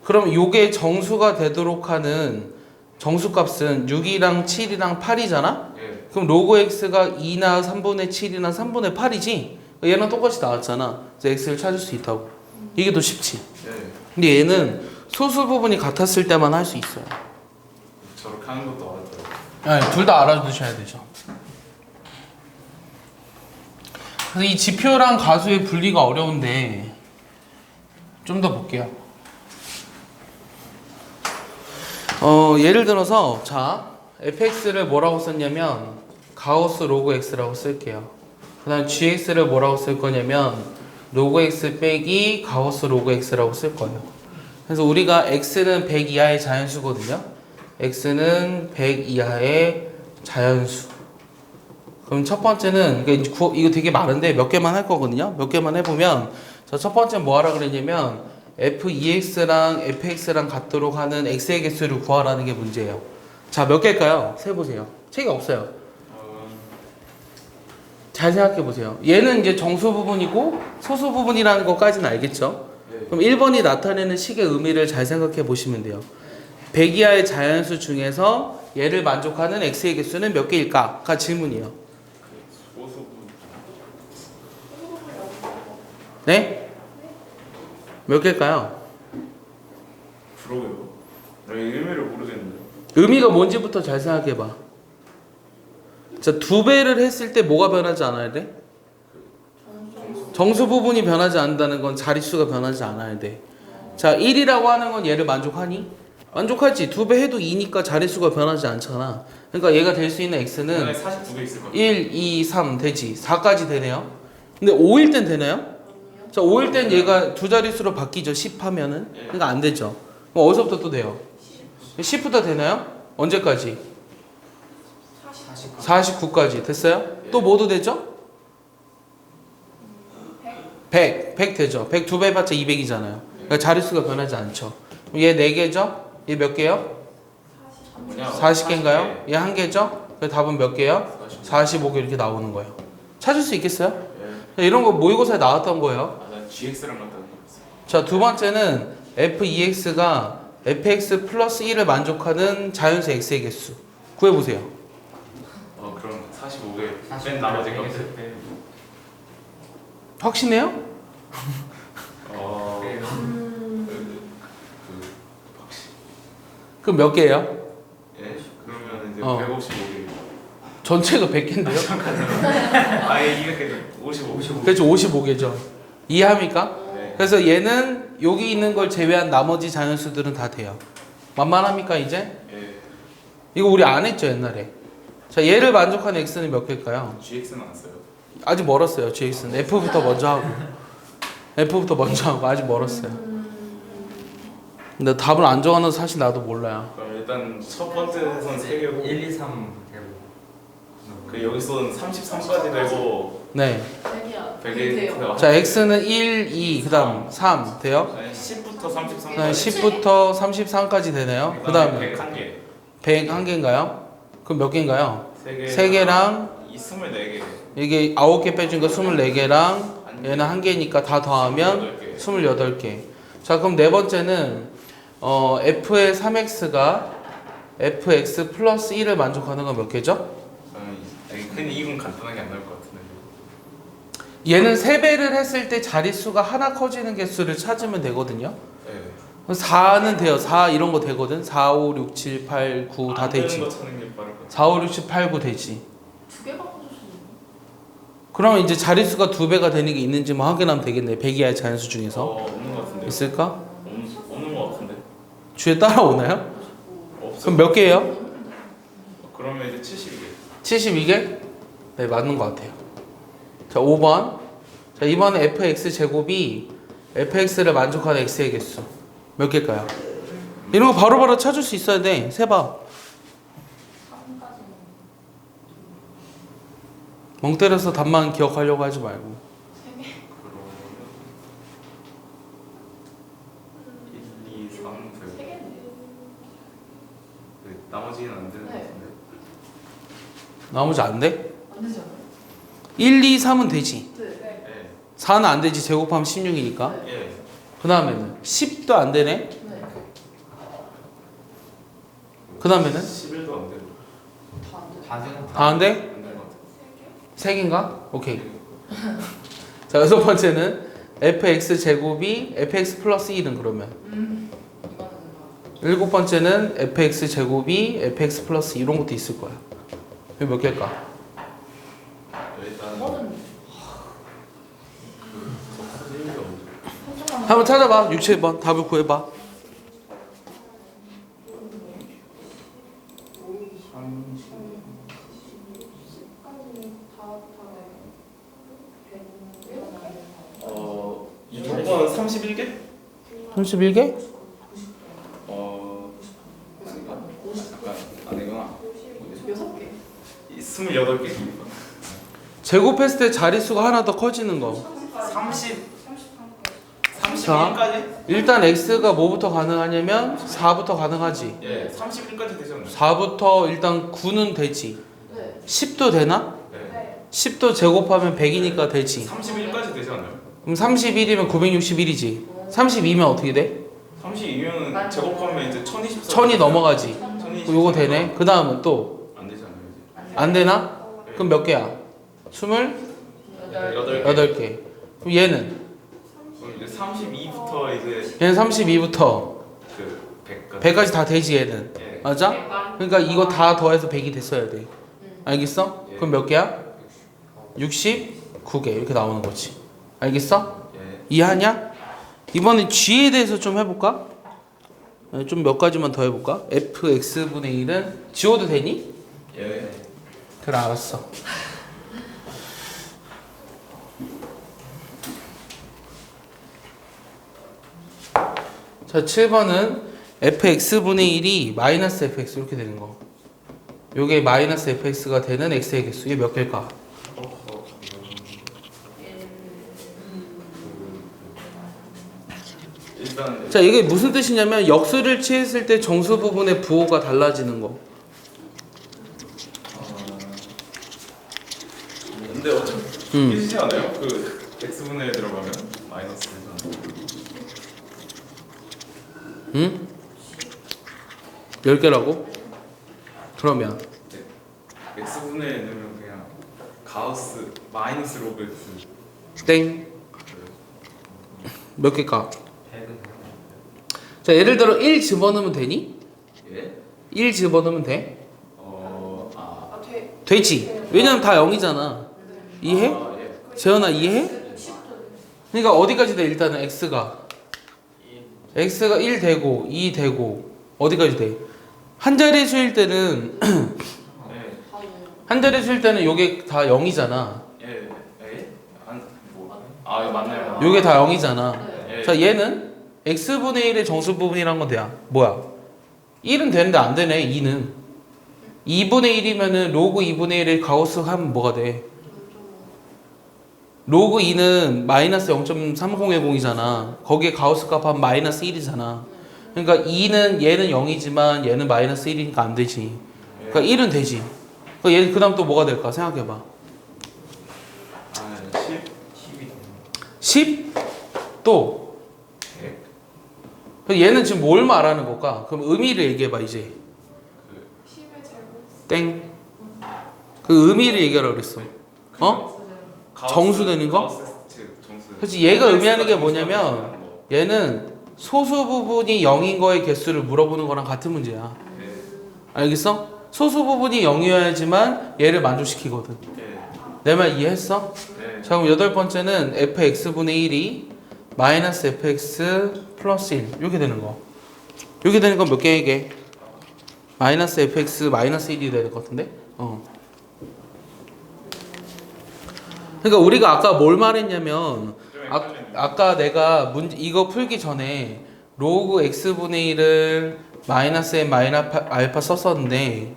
그럼 요게 정수가 되도록 하는 정수값은 6이랑 7이랑 8이잖아? 그럼 로그 x가 2나 3분의 7이나 3분의 8이지? 얘랑 똑같이 나왔잖아. 그래서 x를 찾을 수 있다고. 이게 더 쉽지. 근데 얘는 소수 부분이 같았을 때만 할 수 있어요. 저렇게 하는 것도 알았더라고요. 네, 둘 다 알아두셔야 되죠. 그래서 이 지표랑 가수의 분리가 어려운데 좀 더 볼게요. 예를 들어서 자 fx를 뭐라고 썼냐면 가우스 로그 x라고 쓸게요. 그 다음 gx를 뭐라고 쓸 거냐면 로그 x 빼기 가우스 로그 x라고 쓸 거예요. 그래서 우리가 x는 100 이하의 자연수거든요. x는 100 이하의 자연수. 그럼 첫 번째는 이거 되게 많은데 몇 개만 할 거거든요. 몇 개만 해보면 자, 첫 번째 뭐 하라 그랬냐면 f2x랑 fx랑 같도록 하는 x의 개수를 구하라는 게 문제예요. 자, 몇 개일까요? 세보세요. 책이 없어요. 잘 생각해 보세요. 얘는 이제 정수 부분이고 소수 부분이라는 것까지는 알겠죠? 그럼 1번이 나타내는 식의 의미를 잘 생각해 보시면 돼요. 100 이하의 자연수 중에서 얘를 만족하는 x의 개수는 몇 개일까?가 질문이에요. 네? 몇 개일까요? 그러게요. 나 의미를 모르겠는데. 의미가 뭔지부터 잘 생각해 봐. 자, 2배를 했을 때 뭐가 변하지 않아야 돼? 정수 부분이 변하지 않는다는 건 자릿수가 변하지 않아야 돼. 자, 1이라고 하는 건 얘를 만족하니? 만족하지. 2배 해도 2니까 자릿수가 변하지 않잖아. 그러니까 얘가 될 수 있는 x는 49개 있을 거예요. 1, 2, 3 되지. 4까지 되네요. 근데 5일 땐 되나요? 자, 5일 땐 얘가 두 자릿수로 바뀌죠. 10 하면은. 그러니까 안 되죠. 그럼 어디서부터 또 돼요? 10부터 되나요? 언제까지? 49까지 됐어요? 또 뭐도 되죠? 100 되죠. 100 2배 해봤자 200이잖아요. 그러니까 자릿수가 변하지 않죠. 얘 4개죠? 얘 몇 개요? 뭐냐? 40개인가요? 얘 한 개죠? 그 답은 몇 개요? 45개 이렇게 나오는 거예요. 찾을 수 있겠어요? 예. 자, 이런 거 모의고사에 나왔던 거예요. 아, 난 GX랑 같다는 거였어. 자, 두 번째는 f2x가 fx 플러스 1을 만족하는 자연수 x의 개수. 구해보세요. 그럼 45개. 맨 나머지 거. 확신해요? 확실히. 그럼 몇 개예요? 예. 그러면 이제 어. 155개. 전체가 100개인데요? 아예 이렇게 55. 그렇죠, 55개죠. 이해합니까? 네. 그래서 얘는 여기 있는 걸 제외한 나머지 자연수들은 다 돼요. 만만합니까 이제? 예. 이거 우리 안 했죠 옛날에. 자, 얘를 만족하는 x는 몇 개일까요? GX는 안 써요. 아직 멀었어요. GX는 F부터 먼저 하고 F부터 먼저 하고 아직 멀었어요. 근데 답을 안 정하는 사실 나도 몰라요. 그럼 일단 첫 번째선 3개고 1, 2, 3 되고 그 여기서는 33까지 되고 네. 100개 자, X는 1, 2, 그 다음 3 돼요? 10부터 그 다음에 33까지 10부터 33까지 되네요. 그 다음에 101개 101개인가요? 그럼 몇 개인가요? 3개 3개랑 이 24개 이게 9개 빼준 거 24개랑 얘는 1개니까 다 더하면 8개 28개. 자, 그럼 네 번째는 f의 3x가 fx 플러스 1을 만족하는 건 몇 개죠? 근데 이건 간단하게 안 나올 것 같은데 얘는 3배를 했을 때 자릿수가 하나 커지는 개수를 찾으면 되거든요. 네. 4는 돼요. 4 이런 거 되거든. 4, 5, 6, 7, 8, 9 다 안 되는 되지. 거 찾는 게 빠를 것 같아 4, 5, 6, 7, 8, 9 되지. 두 개가 커졌어요. 그러면 이제 자릿수가 2배가 되는 게 있는지만 확인하면 되겠네. 100 이하의 자연수 중에서. 없는 것 같은데 있을까? 없는 것 같은데 주에 따라오나요? 없어 그럼 몇 개예요? 그러면 이제 72개 72개? 네, 맞는 것 같아요. 자, 5번. 자, 이번에 fx 제곱이 fx를 만족하는 x의 개수. 몇 개일까요? 이런 거 바로바로 찾을 수 있어야 돼. 세봐. 3까지는 멍 때려서 답만 기억하려고 하지 말고. 3개. 그럼 1, 2, 3 되고 3개인데요. 나머지는 안 되는 것 네. 같은데 나머지 안 돼? 안 되지 않아요? 1, 2, 3은 되지. 네. 4는 안 되지. 제곱하면 16이니까. 예. 그 다음에는 10도 안 되네. 네. 그 다음에는 11도 안 되고 다안 되죠. 다 되는 다 안 돼? 안 되는 것 같아 3개인가? 오케이. 자, 여섯 번째는 fx 제곱이 fx 플러스 1은 그러면. 이거는 일곱 번째는 fx 제곱이 fx 플러스 이런 것도 있을 거야. 이거 몇 개일까? 일단 이거는 한쪽만 한번 찾아봐. 6, 7번 답을 구해봐. 6번은 31개? 31개? 아닌가? 잠깐 아니구나 6개. 28개 제곱했을 때 자릿수가 하나 더 커지는 거. 30 자. 31까지? 일단 x가 뭐부터 가능하냐면 4부터 가능하지. 예 31까지 되지 않나요? 4부터 일단 9는 되지. 네. 10도 되나? 네 10도 제곱하면 100이니까 되지. 31까지 되지 않나요? 그럼 31이면 961이지. 32면 어떻게 돼? 32면 제곱하면 이제 1024 1000이 넘어가지. 1024 그럼 요거 되네. 그 다음은 또 안 되지 않나요 이제? 안 되나? 그럼 몇 개야? 28개. 8개 그럼 얘는? 그럼 이제 32부터 이제 얘는 32부터 그 100까지 100까지 다 되지 얘는. 예 맞아? 그러니까 이거 다 더해서 100이 됐어야 돼. 알겠어? 그럼 몇 개야? 69개 이렇게 나오는 거지. 알겠어? 예. 이해하냐? 이번엔 G에 대해서 좀 해볼까? 좀 몇 가지만 더 해볼까? fx분의 1은 지워도 되니? 예. 그래 알았어. 자 7번은 fx분의 1이 마이너스 fx 이렇게 되는 거. 요게 마이너스 fx가 되는 x의 개수. 이게 몇 개일까? 일단 자, 이게 무슨 뜻이냐면 역수를 취했을 때 정수 부분의 부호가 달라지는 거. 근데 어차피 깨지지 않아요? 그 x분의 들어가면 마이너스 응? 10개라고? 그러면 x분의 넣으면 그냥 가우스 마이너스 로그 x. 땡. 몇 개까? 자, 예를 들어 1 집어넣으면 되니? 예? 1 집어넣으면 돼? 아, 돼. 되지. 왜냐면 다 0이잖아. 이해? 아, 예. 재현아 이해해? 그러니까 어디까지 돼 일단은 x가 1 되고 2 되고 어디까지 돼? 한 자리 수일 때는 네. 한 자리 수일 때는 요게 다 0이잖아. 예. 예? 아, 이거 맞나요? 요게 다 0이잖아. 예. 자, 얘는 x분의 1의 정수 부분이란 건 돼야. 뭐야? 1은 되는데 안 되네. 2는 2분의 1이면은 로그 2분의 1의 가우스 하면 뭐가 돼? 로그 2는 마이너스 0.3010이잖아. 거기에 가우스 값 하면 마이너스 1이잖아. 그러니까 2는 얘는 0이지만 얘는 마이너스 1이니까 안 되지. 그러니까 1은 되지. 그러니까 얘 그다음 또 뭐가 될까? 생각해봐. 아, 10. 10? 또 그럼 얘는 지금 뭘 말하는 걸까? 그럼 의미를 얘기해봐 이제. 10의 제곱. 땡. 그 의미를 얘기하라 그랬어. 어? 정수 되는 거? 정수. 그렇지. 얘가 의미하는 게 뭐냐면 얘는 소수 부분이 0인 거의 개수를 물어보는 거랑 같은 문제야. 예. 알겠어? 소수 부분이 0이어야지만 얘를 만족시키거든. 예. 내 말 이해했어? 네. 자, 그럼 여덟 번째는 fx분의 1이 마이너스 fx 플러스 1 이렇게 되는 거. 이렇게 되는 건 몇 개에게? 마이너스 fx 마이너스 1이 되는 것 같은데? 그러니까 우리가 아까 뭘 말했냐면 아까 내가 이거 풀기 전에 로그 x분의 1을 마이너스 m 마이너스 알파 썼었는데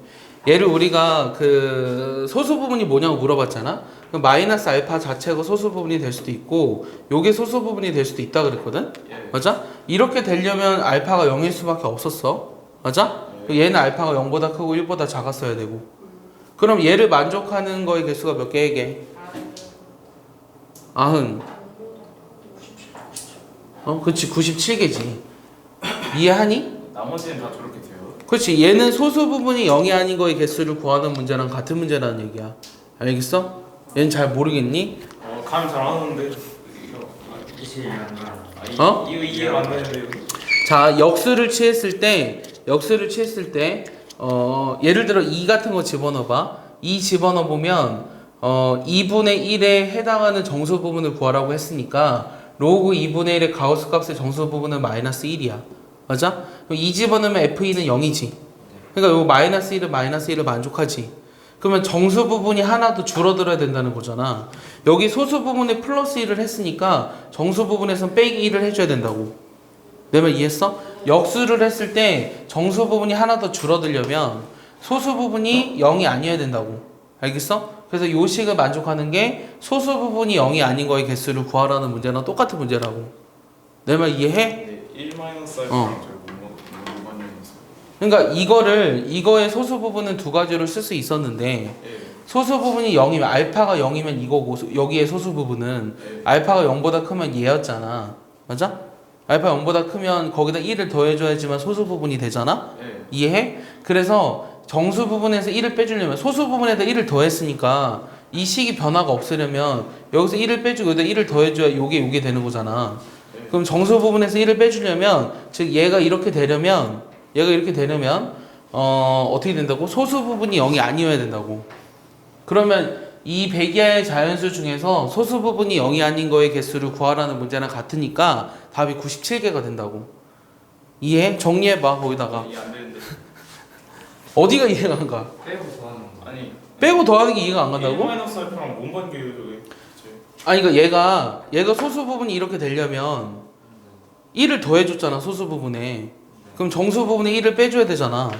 얘를 우리가 그 소수 부분이 뭐냐고 물어봤잖아. 그럼 마이너스 알파 자체가 소수 부분이 될 수도 있고 요게 소수 부분이 될 수도 있다 그랬거든. 예. 맞아? 이렇게 되려면 알파가 0일 수밖에 없었어. 맞아? 얘는 알파가 0보다 크고 1보다 작았어야 되고. 그럼 얘를 만족하는 거의 개수가 몇 개에게? 90. 그치 97개지. 이해하니? 나머지는 다 저렇게 돼요. 그렇지. 얘는 소수 부분이 0이 아닌 거의 개수를 구하는 문제랑 같은 문제라는 얘기야. 알겠어? 얘는 잘 모르겠니? 감이 잘 안 오는데. 어? 이거 이해가 안 되는데. 자, 역수를 취했을 때 예를 들어 2 같은 거 집어넣어봐. 2 집어넣어 보면 2분의 1에 해당하는 정수 부분을 구하라고 했으니까 로그 2분의 1의 가우스 값의 정수 부분은 마이너스 1이야. 맞아? 그럼 2 집어넣으면 f2는 0이지. 그러니까 요 마이너스 1을 만족하지. 그러면 정수 부분이 하나 더 줄어들어야 된다는 거잖아. 여기 소수 부분에 플러스 1을 했으니까 정수 부분에선 빼기 1을 해줘야 된다고. 내 말 이해했어? 역수를 했을 때 정수 부분이 하나 더 줄어들려면 소수 부분이 0이 아니어야 된다고. 알겠어? 그래서 요 식을 만족하는 게 소수 부분이 0이 아닌 거의 개수를 구하라는 문제랑 똑같은 문제라고. 내 말 이해해? 네, 1 마이너스 알파랑 저못 만족했어요. 그러니까 이거의 소수 부분은 두 가지로 쓸 수 있었는데 예. 소수 부분이 0이면 알파가 0이면 이거고 여기에 소수 부분은 예. 알파가 0보다 크면 얘였잖아. 맞아? 알파 0보다 크면 거기다 1을 더해줘야지만 소수 부분이 되잖아? 예. 이해해? 그래서 정수 부분에서 1을 빼주려면 소수 부분에다 1을 더했으니까 이 식이 변화가 없으려면 여기서 1을 빼주고 여기다 1을 더해줘야 요게 되는 거잖아. 예. 그럼 정수 부분에서 1을 빼주려면 즉 얘가 이렇게 되려면 어떻게 된다고? 소수 부분이 0이 아니어야 된다고. 그러면 이 백이하의 자연수 중에서 소수 부분이 0이 아닌 거의 개수를 구하라는 문제랑 같으니까 답이 97개가 된다고. 이해? 정리해봐 거기다가. 이해 안 되는데. 어디가 이해가 안 가? 빼고 더하는 거. 아니. 빼고 더하는 게 이해가 안 1 간다고? 마이너스 알파랑 뭔 관계예요? 아니 그러니까 얘가 소수 부분이 이렇게 되려면 1을 더해줬잖아 소수 부분에. 그럼 정수 부분에 1을 빼줘야 되잖아.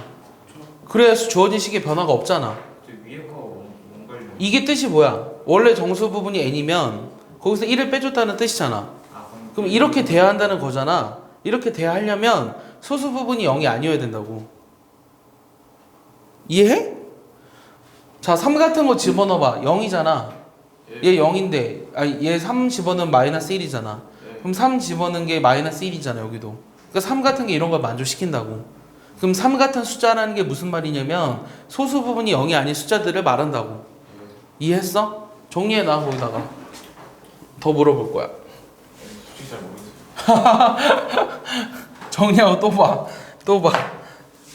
그래야 주어진 식의 변화가 없잖아. 위에 거뭔 관련? 이게 뜻이 뭐야? 원래 정수 부분이 n이면 거기서 1을 빼줬다는 뜻이잖아. 그럼 이렇게 돼야 한다는 거잖아. 이렇게 돼야 하려면 소수 부분이 0이 아니어야 된다고. 이해해? 자, 3 같은 거 집어넣어봐. 0이잖아. 얘 0인데, 아니, 얘 3 집어넣으면 마이너스 1이잖아. 그럼 3 집어넣은 게 마이너스 1이잖아, 여기도. 그러니까 3 같은 게 이런 걸 만족시킨다고. 그럼 3 같은 숫자라는 게 무슨 말이냐면 소수 부분이 0이 아닌 숫자들을 말한다고. 이해했어? 정리해놔, 거기다가. 더 물어볼 거야. 솔직히 잘 모르겠어요. 정리하고 또 봐. 또 봐.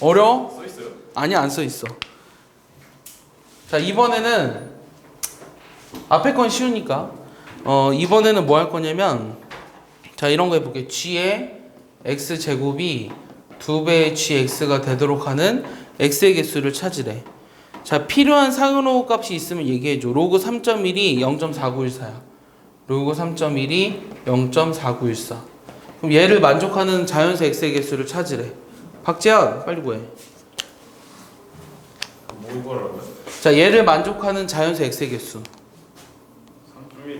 어려워? 써 있어요? 아니, 안 써 있어. 자, 이번에는 앞에 건 쉬우니까 이번에는 뭐 할 거냐면 자, 이런 거 해볼게. g의 x제곱이 2배의 gx가 되도록 하는 x의 개수를 찾으래. 자, 필요한 상은호 값이 있으면 얘기해줘. 로그 3.1이 0.4914야. 로그 3.1이 0.4914. 그럼 얘를 만족하는 자연수 x의 개수를 찾으래. 박재현, 빨리 구해. 뭐 이거라고요? 자, 얘를 만족하는 자연수 x의 개수. 3.1이 왜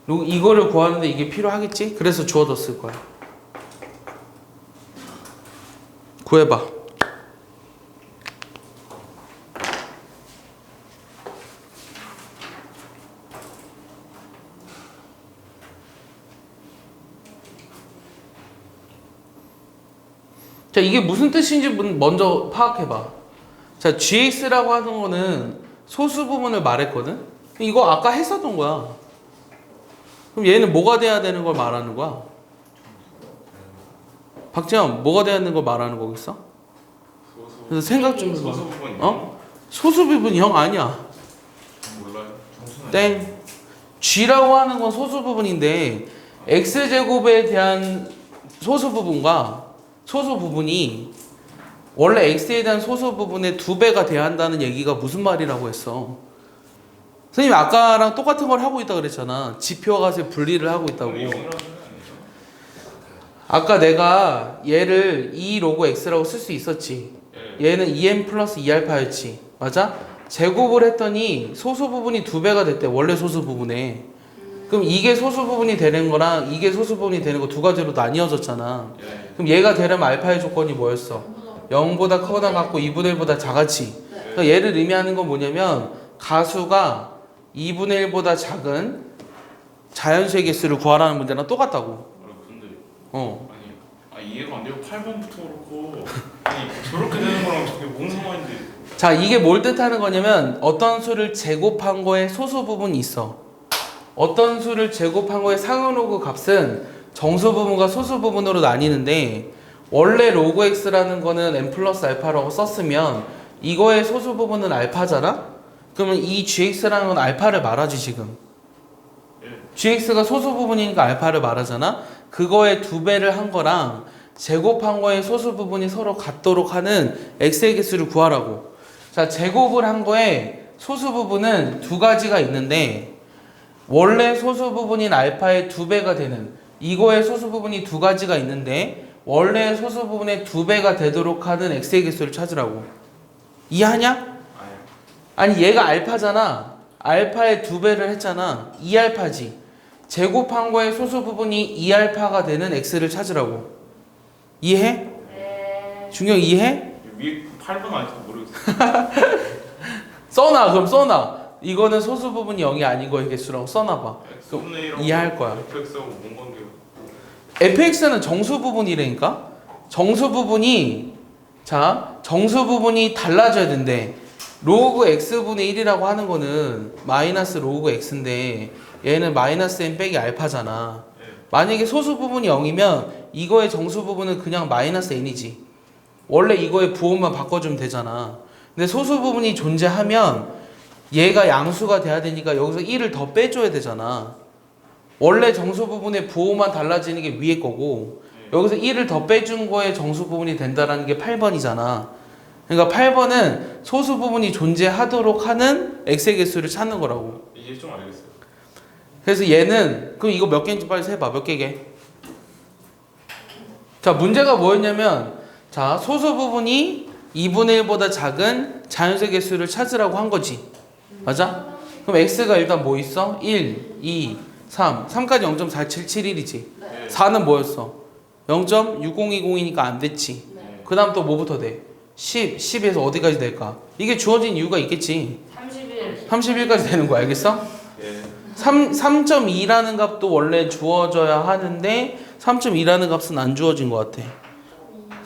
필요해요? 이거를 구하는데 이게 필요하겠지? 그래서 주어졌을 거야. 구해봐. 자, 이게 무슨 뜻인지 먼저 파악해봐. 자, gx라고 하는 거는 소수 부분을 말했거든? 이거 아까 했었던 거야. 그럼 얘는 뭐가 돼야 되는 걸 말하는 거야? 박재현, 뭐가 돼야 되는 걸 말하는 거겠어? 그래서 생각 좀 해봐. 소수 부분이 소수 부분이 형 아니야. 몰라요. 정수는 땡. g라고 하는 건 소수 부분인데 x제곱에 대한 소수 부분과 소수 부분이 원래 x에 대한 소수 부분의 2배가 돼야 한다는 얘기가 무슨 말이라고 했어? 선생님이 아까랑 똑같은 걸 하고 있다 그랬잖아. 지표와 값의 분리를 하고 있다고. 영이라는 소리 아니죠? 아까 내가 얘를 2 로그 x라고 쓸 수 있었지. 예. 얘는 2n 플러스 2알파였지. 맞아? 제곱을 했더니 소수 부분이 2배가 됐대. 원래 소수 부분에. 그럼 이게 소수 부분이 되는 거랑 이게 소수 부분이 되는 거 두 가지로 나뉘어졌잖아. 예. 그럼 얘가 되려면 알파의 조건이 뭐였어? 0보다 크거나 같고 2분의 1보다 작았지. 그러니까 얘를 의미하는 건 뭐냐면 가수가 2분의 1보다 작은 자연수의 개수를 구하라는 문제랑 똑같다고. 근데 아니 이해가 안 돼요. 8번부터 그렇고 아니 저렇게 되는 거랑 저게 뭔 상관인지. 자, 이게 뭘 뜻하는 거냐면 어떤 수를 제곱한 거에 소수 부분이 있어. 어떤 수를 제곱한 거에 상은호그 값은 정수 부분과 소수 부분으로 나뉘는데 원래 로그 x라는 거는 n 플러스 알파라고 썼으면 이거의 소수 부분은 알파잖아? 그러면 이 gx라는 건 알파를 말하지 지금. gx가 소수 부분이니까 알파를 말하잖아? 그거의 2배를 한 거랑 제곱한 거의 소수 부분이 서로 같도록 하는 x의 개수를 구하라고. 자, 제곱을 한 거에 소수 부분은 두 가지가 있는데 원래 소수 부분인 알파의 2배가 되는 이거의 소수 부분이 두 가지가 있는데 원래 소수 부분의 2배가 되도록 하는 x의 개수를 찾으라고. 이해하냐? 아니 얘가 알파잖아. 알파의 2배를 했잖아. 2알파지. 제곱한 거의 소수 부분이 2알파가 되는 x를 찾으라고. 이해해? 네. 중경 이해해? 위에 8번 아직도 모르겠어요. 써놔. 그럼 써놔. 이거는 소수 부분이 0이 아닌 거의 개수라고 써놔봐. 그럼 이해할 거야. fx하고 뭔 관계요? fx는 정수 부분이라니까? 정수 부분이 자, 정수 부분이 달라져야 된대. 로그 x분의 1이라고 하는 거는 마이너스 로그 x인데 얘는 마이너스 n 빼기 알파잖아. 만약에 소수 부분이 0이면 이거의 정수 부분은 그냥 마이너스 n이지. 원래 이거의 부호만 바꿔주면 되잖아. 근데 소수 부분이 존재하면 얘가 양수가 돼야 되니까 여기서 1을 더 빼줘야 되잖아. 원래 정수 부분의 부호만 달라지는 게 위에 거고 여기서 1을 더 빼준 거에 정수 부분이 된다는 게 8번이잖아. 그러니까 8번은 소수 부분이 존재하도록 하는 x의 개수를 찾는 거라고. 이제 좀 알겠어요. 그래서 얘는 그럼 이거 몇 개인지 빨리 세봐. 몇 개게? 자, 문제가 뭐였냐면 자, 소수 부분이 2분의 1보다 작은 자연수의 개수를 찾으라고 한 거지. 맞아? 그럼 x가 일단 뭐 있어? 1, 2, 3. 3까지 0.4771이지. 네. 4는 뭐였어? 0.6020이니까 안 됐지. 네. 그 다음 또 뭐부터 돼? 10, 10에서 어디까지 될까? 이게 주어진 이유가 있겠지. 31. 31까지 되는 거야, 알겠어? 예. 3.2라는 값도 원래 주어져야 하는데 3.2라는 값은 안 주어진 것 같아.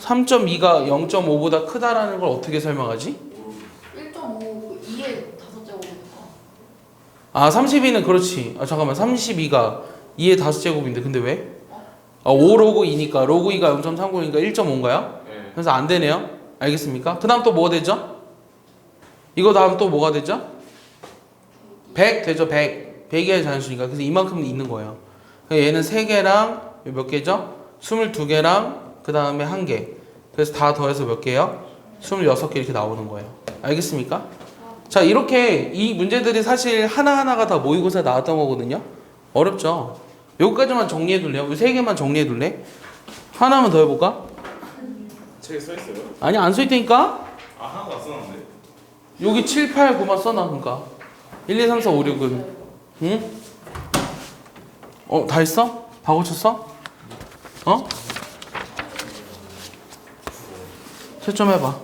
3.2가 0.5보다 크다라는 걸 어떻게 설명하지? 1.5 2의 5제곱이니까. 아, 32는 그렇지. 아, 잠깐만. 32가 2의 5제곱인데 근데 왜? 아, 5 로그 2니까 로그 2가 0.39니까 1.5인가요? 예. 그래서 안 되네요. 알겠습니까? 그 다음 또 뭐가 되죠? 이거 다음 또 뭐가 되죠? 100 되죠. 100. 100이야 자연수니까. 그래서 이만큼 있는 거예요. 얘는 3개랑 몇 개죠? 22개랑 그 다음에 1개. 그래서 다 더해서 몇 개요? 26개 이렇게 나오는 거예요. 알겠습니까? 자, 이렇게 이 문제들이 사실 하나하나가 다 모의고사에 나왔던 거거든요. 어렵죠? 여기까지만 정리해 둘래요? 이 3개만 정리해 둘래? 하나만 더 해볼까? 책에 써 있어요? 아니, 안 써있다니까? 아, 하나도 안 써놨는데. 여기 7, 8, 9만 써놔. 그러니까 1, 2, 3, 4, 5, 6은 응? 다 했어? 다 고쳤어? 어? 채점 해봐.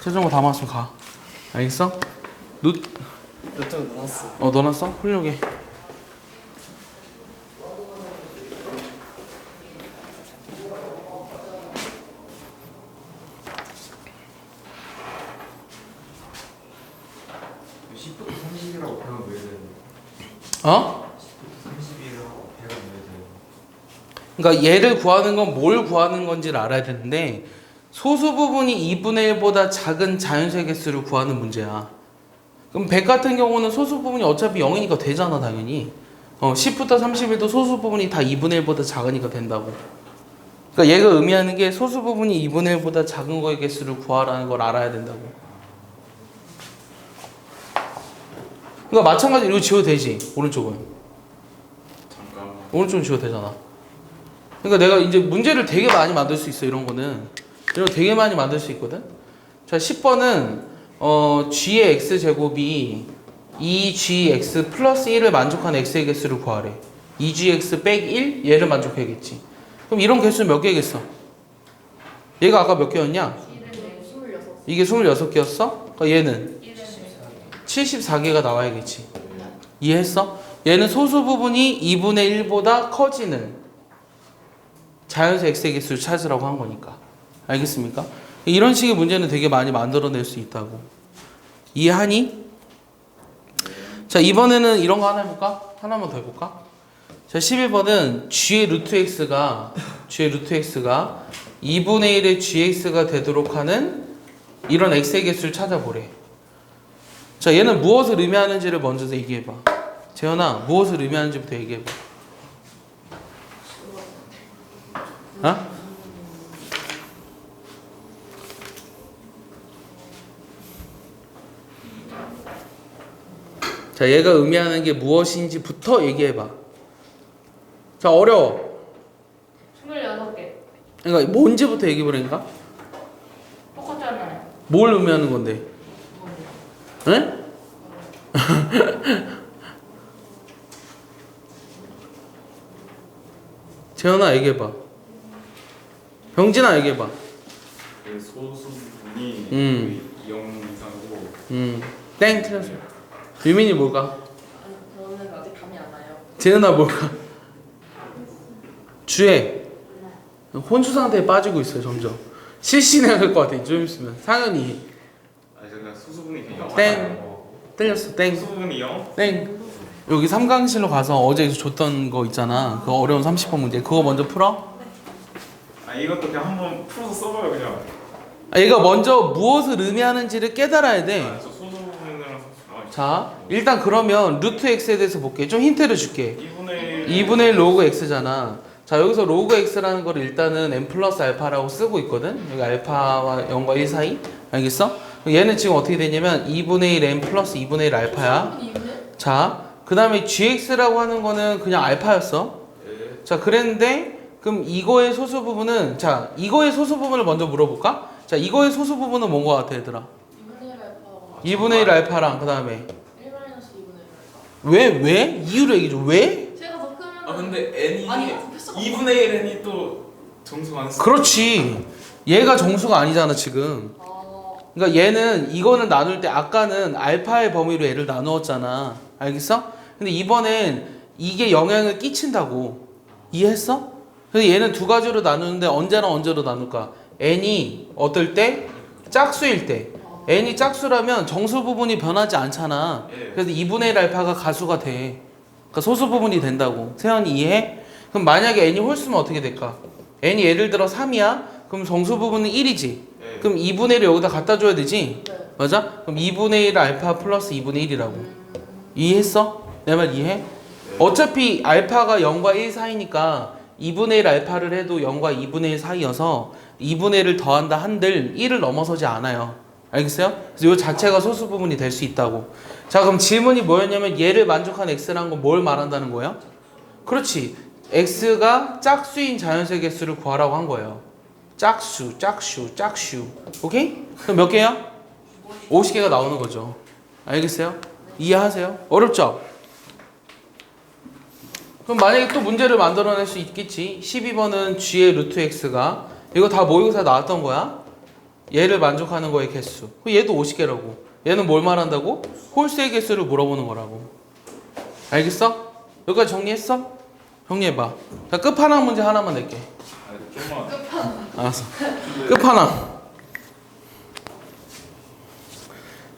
채점거 다 맞으면 가. 알겠어? 몇점 나왔어. 넣어놨어? 훌륭해. 어? 그러니까 얘를 구하는 건 뭘 구하는 건지를 알아야 되는데 소수 부분이 2분의 1보다 작은 자연수의 개수를 구하는 문제야. 그럼 100 같은 경우는 소수 부분이 어차피 0이니까 되잖아 당연히. 10부터 31도 소수 부분이 다 2분의 1보다 작으니까 된다고. 그러니까 얘가 의미하는 게 소수 부분이 2분의 1보다 작은 거의 개수를 구하라는 걸 알아야 된다고. 그러니까 마찬가지로 이거 지워도 되지 오른쪽은. 잠깐. 오른쪽은 지워도 되잖아. 그러니까 내가 이제 문제를 되게 많이 만들 수 있어 이런 거는. 이런 거 되게 많이 만들 수 있거든. 자 10번은 g의 x제곱이 2gx 플러스 1을 만족하는 x의 개수를 구하래. 2gx 빼기 1 얘를 만족해야겠지. 그럼 이런 개수는 몇 개겠어? 얘가 아까 몇 개였냐? 26. 이게 26개였어? 그러니까 얘는 74개가 나와야겠지. 이해했어? 얘는 소수 부분이 2분의 1보다 커지는 자연수 x의 개수를 찾으라고 한 거니까. 알겠습니까? 이런 식의 문제는 되게 많이 만들어낼 수 있다고. 이해하니? 자, 이번에는 이런 거 하나 해볼까? 하나만 더 해볼까? 자, 11번은 g의 루트 x가 2분의 1의 gx가 되도록 하는 이런 x의 개수를 찾아보래. 자, 얘는 무엇을 의미하는지를 먼저 얘기해봐. 재현아, 무엇을 의미하는지부터 얘기해봐. 어? 자, 얘가 의미하는 게 무엇인지부터 얘기해봐. 자, 어려워. 26개. 그러니까 뭔지부터 얘기해보라니까? 똑같잖아요. 뭘 의미하는 건데? 응? 재현아 얘기해봐. 병진아 얘기해봐. 그 소수 부분이 0 이상이고. 땡 틀렸어. 유민이 뭘까? 저는 아직 감이 안 와요. 재현아 뭘까? 주혜. 혼수 상태에 빠지고 있어요 점점. 실신해야 할 것 같아 좀 있으면. 상현이. 아, 제가 소수 부분이 그냥 0. 땡. 틀렸어. 땡. 소수 부분이 0. 땡. 여기 삼강실로 가서 어제 줬던 거 있잖아. 그 어려운 30번 문제. 그거 먼저 풀어. 아, 이것도 그냥 한번 풀어서 써봐요 그냥. 얘가 먼저 무엇을 의미하는지를 깨달아야 돼. 저 소수 부분이랑 자, 일단 그러면 루트 x에 대해서 볼게. 좀 힌트를 줄게. 2분의 2분의 1 로그 x잖아. 자, 여기서 로그 x라는 걸 일단은 n 플러스 알파라고 쓰고 있거든. 여기 알파와 0과 1 사이. 알겠어? 얘는 지금 어떻게 되냐면 2분의 1 n 플러스 2분의 1 알파야. 자, 그 다음에 gx라고 하는 거는 그냥 알파였어. 자, 그랬는데 그럼 이거의 소수 부분은, 자, 이거의 소수 부분을 먼저 물어볼까? 자, 이거의 소수 부분은 뭔 거 같아 얘들아? 2분의 1 알파랑 그 다음에 1-2분의 1 알파. 왜? 이유를 얘기해 줘. 왜? 제가 더 크면. 아, 근데 n이 아니, 곱했어. 2분의 1 n이 또 정수 안 쓰. 그렇지. 얘가 정수가 아니잖아 지금. 그러니까 얘는 이거는 나눌 때 아까는 알파의 범위로 얘를 나누었잖아. 알겠어? 근데 이번엔 이게 영향을 끼친다고. 이해했어? 그래서 얘는 두 가지로 나누는데 언제랑 언제로 나눌까? n이 어떨 때? 짝수일 때. n이 짝수라면 정수 부분이 변하지 않잖아. 그래서 2분의 1 알파가 가수가 돼. 그러니까 소수 부분이 된다고. 세연이 이해해? 그럼 만약에 n이 홀수면 어떻게 될까? n이 예를 들어 3이야? 그럼 정수 부분은 1이지. 그럼 2분의 1을 여기다 갖다 줘야 되지? 네. 맞아? 그럼 2분의 1 알파 플러스 2분의 1이라고. 이해했어? 내 말 이해해? 어차피 알파가 0과 1 사이니까 2분의 1 알파를 해도 0과 2분의 1 사이여서 2분의 1을 더한다 한들 1을 넘어서지 않아요. 알겠어요? 그래서 이 자체가 소수 부분이 될 수 있다고. 자, 그럼 질문이 뭐였냐면 얘를 만족한 x라는 건 뭘 말한다는 거예요? 그렇지. x가 짝수인 자연수의 개수를 구하라고 한 거예요. 짝수. 오케이? 그럼 몇 개야? 50개가 나오는 거죠. 알겠어요? 이해하세요? 어렵죠? 그럼 만약에 또 문제를 만들어낼 수 있겠지. 12번은 g의 루트 x가 이거 다 모의고사 나왔던 거야. 얘를 만족하는 거의 개수. 얘도 50개라고. 얘는 뭘 말한다고? 홀수의 개수를 물어보는 거라고. 알겠어? 여기까지 정리했어? 정리해봐. 자, 끝판왕 문제 하나만 낼게. 좀만. 알았어. 끝판왕.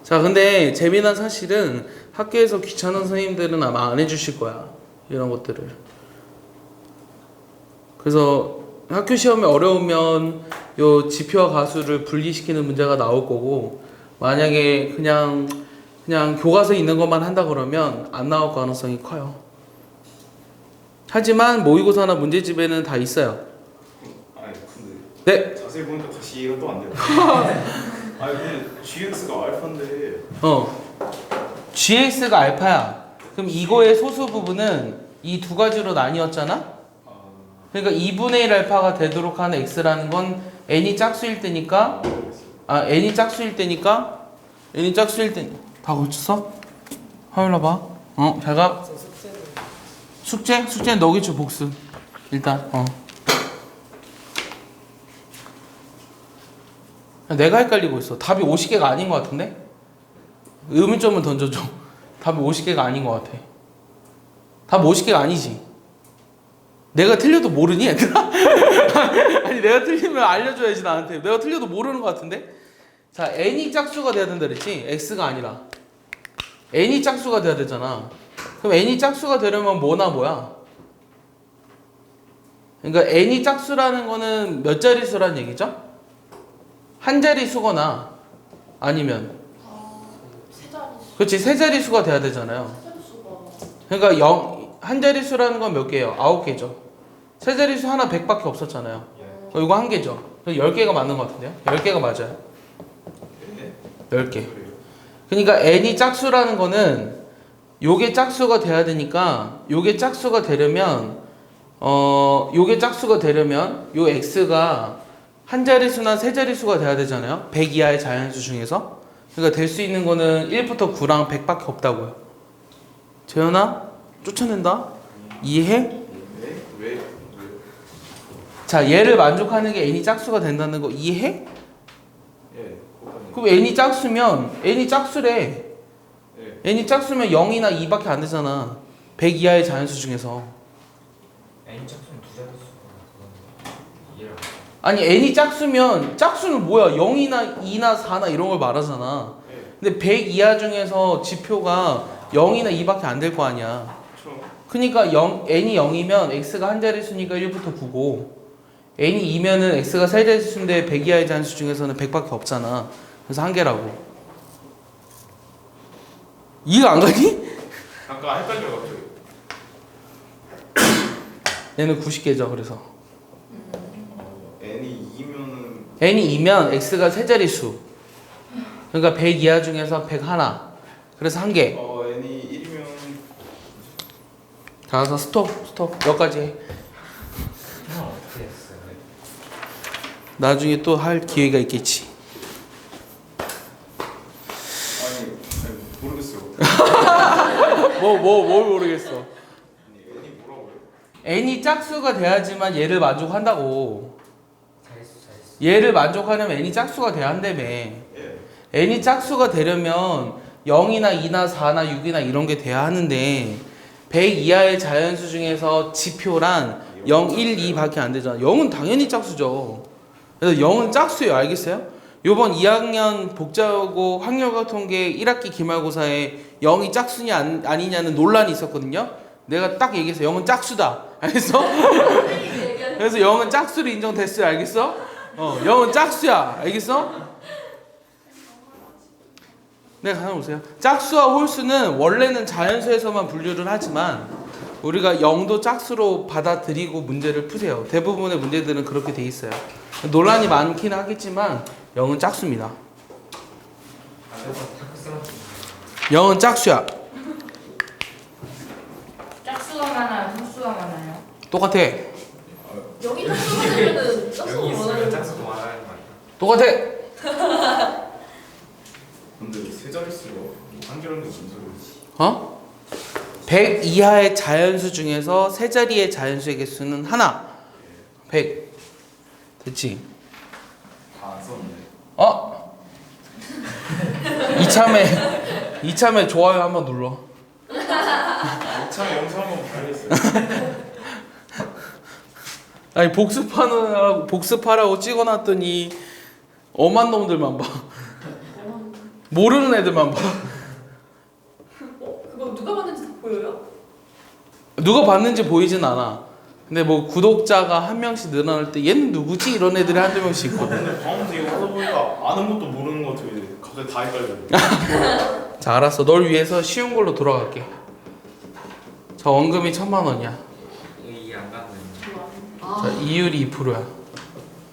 자, 근데 재미난 사실은 학교에서 귀찮은 선생님들은 아마 안 해주실 거야. 이런 것들을. 그래서 학교 시험에 어려우면 요 지표와 가수를 분리시키는 문제가 나올 거고, 만약에 그냥 교과서에 있는 것만 한다 그러면 안 나올 가능성이 커요. 하지만 모의고사나 문제집에는 다 있어요. 아니 근데 네. 자세히 보니까 다시 이해가 또 안 돼요. 아니 근데 GX가 알파인데. GX가 알파야. 그럼 이거의 소수 부분은 이 두 가지로 나뉘었잖아? 그러니까 2분의 1 알파가 되도록 하는 x라는 건 n이 짝수일 때니까, n이 짝수일 때니까, 다 고쳤어? 화요일 봐. 잘 가. 숙제? 숙제는 너기주 복습. 일단, 내가 헷갈리고 있어. 답이 50개가 아닌 것 같은데? 의문점을 던져줘. 답이 50개가 아닌 것 같아. 답 50개가 아니지. 내가 틀려도 모르니 얘들아? 아니 내가 틀리면 알려줘야지 나한테. 내가 틀려도 모르는 것 같은데? 자, n이 짝수가 돼야 된다 그랬지? x가 아니라 n이 짝수가 돼야 되잖아. 그럼 n이 짝수가 되려면 뭐나 뭐야? 그러니까 n이 짝수라는 거는 몇 자릿수라는 얘기죠? 한 자릿수거나 아니면 세 자릿수. 그렇지, 세 자릿수가 돼야 되잖아요. 세 자릿수가. 그러니까 한 자릿수라는 건 몇 개예요? 9개죠. 세 자릿수 하나 100밖에 없었잖아요. 이거 한 개죠. 10개가 맞는 것 같은데요? 10개가 맞아요. 10개. 그러니까 n이 짝수라는 거는 요게 짝수가 돼야 되니까 요게 짝수가 되려면 요 x가 한 자릿수나 세 자릿수가 돼야 되잖아요. 100 이하의 자연수 중에서. 그러니까 될 수 있는 거는 1부터 9랑 100밖에 없다고요. 재현아, 쫓아낸다. 이해해? 왜? 자, 얘를 만족하는 게 n이 짝수가 된다는 거 이해해? 예. 그럼 n이 짝수면 n이 짝수래. n이 짝수면 0이나 2밖에 안 되잖아. 100 이하의 자연수 중에서. N 짝수는 두 자릿수가 이해를 아니 n이 짝수면 짝수는 뭐야? 0이나 2나 4나 이런 걸 말하잖아. 근데 100 이하 중에서 지표가 0이나 2밖에 안 될 거 아니야. 그러니까 n이 0이면 x가 한 자릿수니까 1부터 9고, n이 2면은 x가 세 자릿수인데 100 이하의 자연수 중에서는 100밖에 없잖아. 그래서 한 개라고. 이해가 안 가니? 아까 헷갈려 갑자기. 얘는 90개죠. 그래서 n이 2면은 n이 2면 x가 세 자릿수. 그러니까 100 이하 중에서 100 하나. 그래서 한 개. n이 1이면 가서 스톱. 여기까지 해. 어떻게 했어요? 나중에 또 할 기회가 있겠지. 아니 모르겠어요. 뭘 모르겠어. 아니 n이 뭐라고요? n이 짝수가 돼야지만 얘를 만족한다고. 잘했어. 얘를 만족하려면 n이 짝수가 돼야 한다며. 예. n이 짝수가 되려면 0이나 2나 4나 6이나 이런 게 돼야 하는데 100 이하의 자연수 중에서 지표란 0, 1, 2밖에 안 되잖아. 0은 당연히 짝수죠. 그래서 0은 짝수예요. 알겠어요? 요번 2학년 복잡하고 확률과통계 1학기 기말고사에 0이 짝수냐 아니냐는 논란이 있었거든요. 내가 딱 얘기해서 0은 짝수다. 알겠어? 그래서 0은 짝수로 인정됐어요. 알겠어? 0은 짝수야. 알겠어? 네, 가만 보세요. 짝수와 홀수는 원래는 자연수에서만 분류를 하지만 우리가 0도 짝수로 받아들이고 문제를 푸세요. 대부분의 문제들은 그렇게 돼 있어요. 논란이 많긴 하겠지만 0은 짝수입니다. 0은 짝수야. 짝수가 많아요? 홀수가 많아요? 똑같아. 여기 짝수가 되면은 짝수가 여기 있으면 많아요. 짝수도 많아야 말이야. 똑같아. 근데 세 자릿수로 한 개로는 무슨 소리지? 100 이하의 자연수 중에서 세 자리의 자연수의 개수는 하나. 100. 됐지? 다 안 썼네. 이참에 좋아요 한번 눌러. 참 영상 한번 봐야겠어요. 아니 복습하라고 찍어놨더니 엄한 놈들만 봐. 모르는 애들만 봐. 그거 누가 봤는지 다 보여요? 누가 봤는지 보이진 않아. 근데 뭐 구독자가 한 명씩 늘어날 때 얘는 누구지? 이런 애들이 한두 명씩 있거든. 근데 방금 이거 하다 보니까 아는 것도 모르는 것 같아. 갑자기 다 헷갈려. 자, 알았어. 널 위해서 쉬운 걸로 돌아갈게. 자, 원금이 1000만 원이야. 이해 안 가는. 좋아. 자, 이율이 2%야.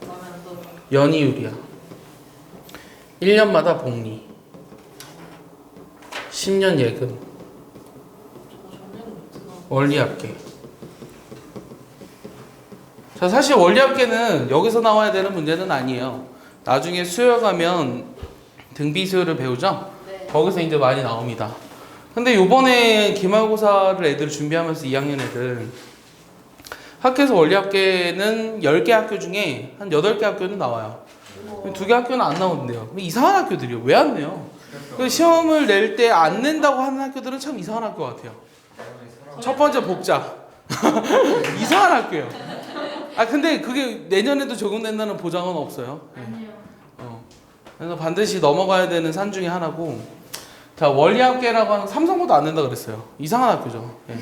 마음에 안 들어. 연이율이야. 1년마다 복리. 10년 예금. 전에는 못했나? 원리합계. 자, 사실 원리합계는 여기서 나와야 되는 문제는 아니에요. 나중에 수요 가면 등비수요를 배우죠? 네. 거기서 이제 많이 나옵니다. 근데 요번에 기말고사를 애들 준비하면서 2학년 애들 학교에서 원리합계는 10개 학교 중에 한 8개 학교는 나와요. 2개 학교는 안 나오는데요. 이상한 학교들이요. 왜 안 내요? 그 시험을 낼 때 안 낸다고 하는 학교들은 참 이상한 학교 같아요. 첫 번째 복자. 이상한 학교예요. 근데 그게 내년에도 적용된다는 보장은 없어요. 아니요. 그래서 반드시 넘어가야 되는 산 중에 하나고. 자, 원리합계라고 하는 삼성고도 안 낸다 그랬어요. 이상한 학교죠. 예.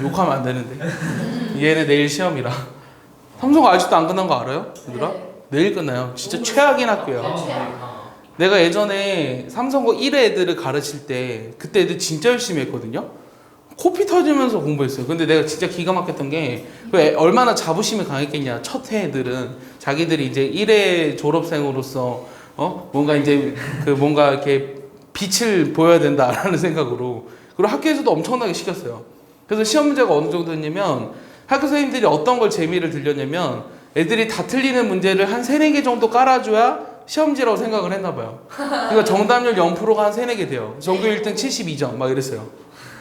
욕하면 안 되는데. 얘네 내일 시험이라. 삼성고 아직도 안 끝난 거 알아요? 얘들아? 네. 내일 끝나요. 진짜 최악인 학교예요. 내가 예전에 삼성고 1회 애들을 가르칠 때 그때 애들 진짜 열심히 했거든요. 코피 터지면서 공부했어요. 근데 내가 진짜 기가 막혔던 게 얼마나 자부심이 강했겠냐. 첫 해 애들은 자기들이 이제 1회 졸업생으로서 뭔가 이제 뭔가 이렇게 빛을 보여야 된다라는 생각으로. 그리고 학교에서도 엄청나게 시켰어요. 그래서 시험 문제가 어느 정도였냐면 학교 선생님들이 어떤 걸 재미를 들렸냐면 애들이 다 틀리는 문제를 한 3, 4개 정도 깔아줘야 시험지라고 생각을 했나 봐요. 그러니까 정답률 0%가 한 3, 4개 돼요. 전교 1등 72점 막 이랬어요.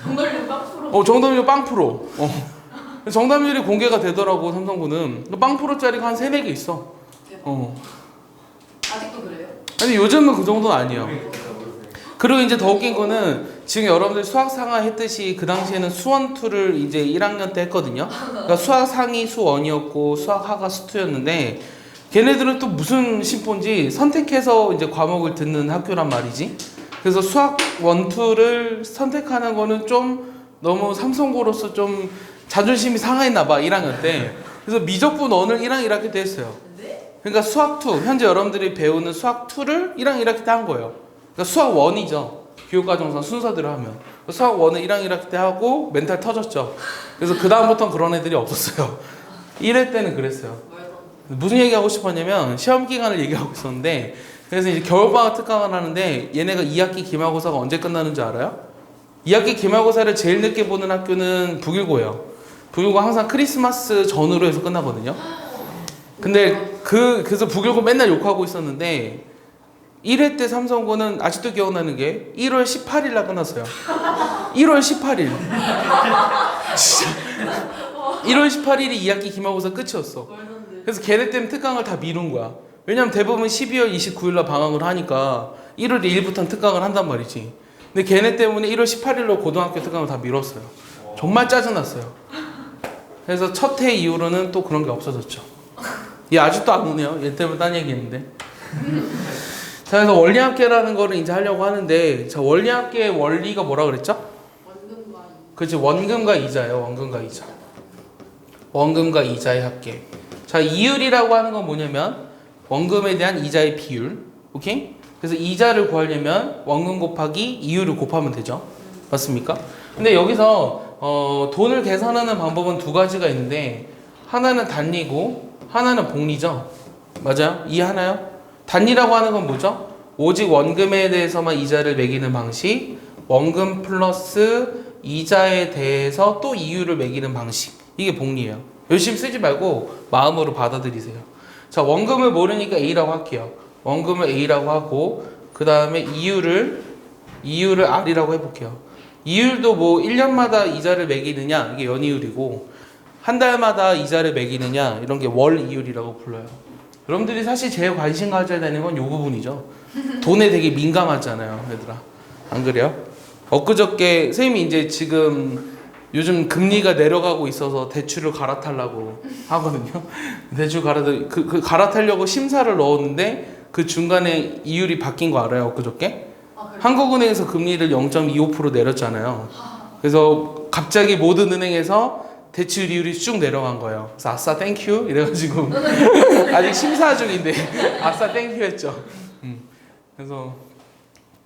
정말로 빵프로. 정답률 빵프로. 정답률이 공개가 되더라고. 삼성고는 빵프로짜리가 한 3, 4개 있어. 대박. 아직도 그래요? 아니 요즘은 그 정도는 아니에요. 그리고 이제 더 웃긴 거는 지금 여러분들 수학 상하 했듯이 그 당시에는 수원 2를 이제 1학년 때 했거든요. 그러니까 수학 상이 수원이었고 수학 하가 수2였는데 걔네들은 또 무슨 심보인지 선택해서 이제 과목을 듣는 학교란 말이지. 그래서 수학 1, 2를 선택하는 거는 좀 너무 삼성고로서 좀 자존심이 상했나 봐 1학년 때. 그래서 미적분 1을 1학년 1학기 때 했어요. 네? 그러니까 수학 2, 현재 여러분들이 배우는 수학 2를 1학년 1학기 때 한 거예요. 그러니까 수학 1이죠. 교육과정상 순서대로 하면. 수학 1을 1학년 1학기 때 하고 멘탈 터졌죠. 그래서 그 다음부터는 그런 애들이 없었어요. 1회 때는 그랬어요. 무슨 얘기하고 싶었냐면 시험 기간을 얘기하고 있었는데 그래서 이제 겨울방학 특강을 하는데 얘네가 2학기 기말고사가 언제 끝나는 줄 알아요? 2학기 기말고사를 제일 늦게 보는 학교는 북일고예요. 북일고 항상 크리스마스 전후로 해서 끝나거든요. 근데 그래서 북일고 맨날 욕하고 있었는데 1회 때 삼성고는 아직도 기억나는 게 1월 18일 날 끝났어요. 1월 18일. 진짜 1월 18일이 2학기 기말고사 끝이었어. 말도 안 돼. 그래서 걔네 때문에 특강을 다 미룬 거야. 왜냐면 대부분 12월 29일날 방학을 하니까 1월 2일부터는 특강을 한단 말이지. 근데 걔네 때문에 1월 18일로 고등학교 특강을 다 미뤘어요. 정말 짜증났어요. 그래서 첫 해 이후로는 또 그런 게 없어졌죠. 얘 아직도 안 오네요. 얘 때문에 딴 얘기했는데. 자, 그래서 원리합계라는 거를 이제 하려고 하는데, 자, 원리합계의 원리가 뭐라 그랬죠? 원금과 그치, 원금과 이자예요. 원금과 이자. 원금과 이자의 합계. 자, 이율이라고 하는 건 뭐냐면 원금에 대한 이자의 비율. 오케이? 그래서 이자를 구하려면 원금 곱하기 이율을 곱하면 되죠. 맞습니까? 근데 여기서 돈을 계산하는 방법은 두 가지가 있는데, 하나는 단리고 하나는 복리죠. 맞아요? 이해하나요? 단리라고 하는 건 뭐죠? 오직 원금에 대해서만 이자를 매기는 방식, 원금 플러스 이자에 대해서 또 이율을 매기는 방식. 이게 복리예요. 열심히 쓰지 말고 마음으로 받아들이세요. 자, 원금을 모르니까 A라고 할게요. 원금을 A라고 하고, 그 다음에 이율을 R이라고 해볼게요. 이율도 뭐 1년마다 이자를 매기느냐, 이게 연이율이고, 한 달마다 이자를 매기느냐, 이런 게 월이율이라고 불러요. 여러분들이 사실 제일 관심 가져야 되는 건 이 부분이죠. 돈에 되게 민감하잖아요, 얘들아. 안 그래요? 엊그저께 선생님이 이제 지금 요즘 금리가 내려가고 있어서 대출을 갈아타려고 하거든요. 대출 갈아타려고 심사를 넣었는데 그 중간에 이율이 바뀐 거 알아요? 엊그저께? 그래요? 한국은행에서 금리를 0.25% 내렸잖아요. 그래서 갑자기 모든 은행에서 대출 이율이 쭉 내려간 거예요. 그래서 아싸 땡큐 이래가지고 아직 심사 중인데 아싸 땡큐 했죠. 그래서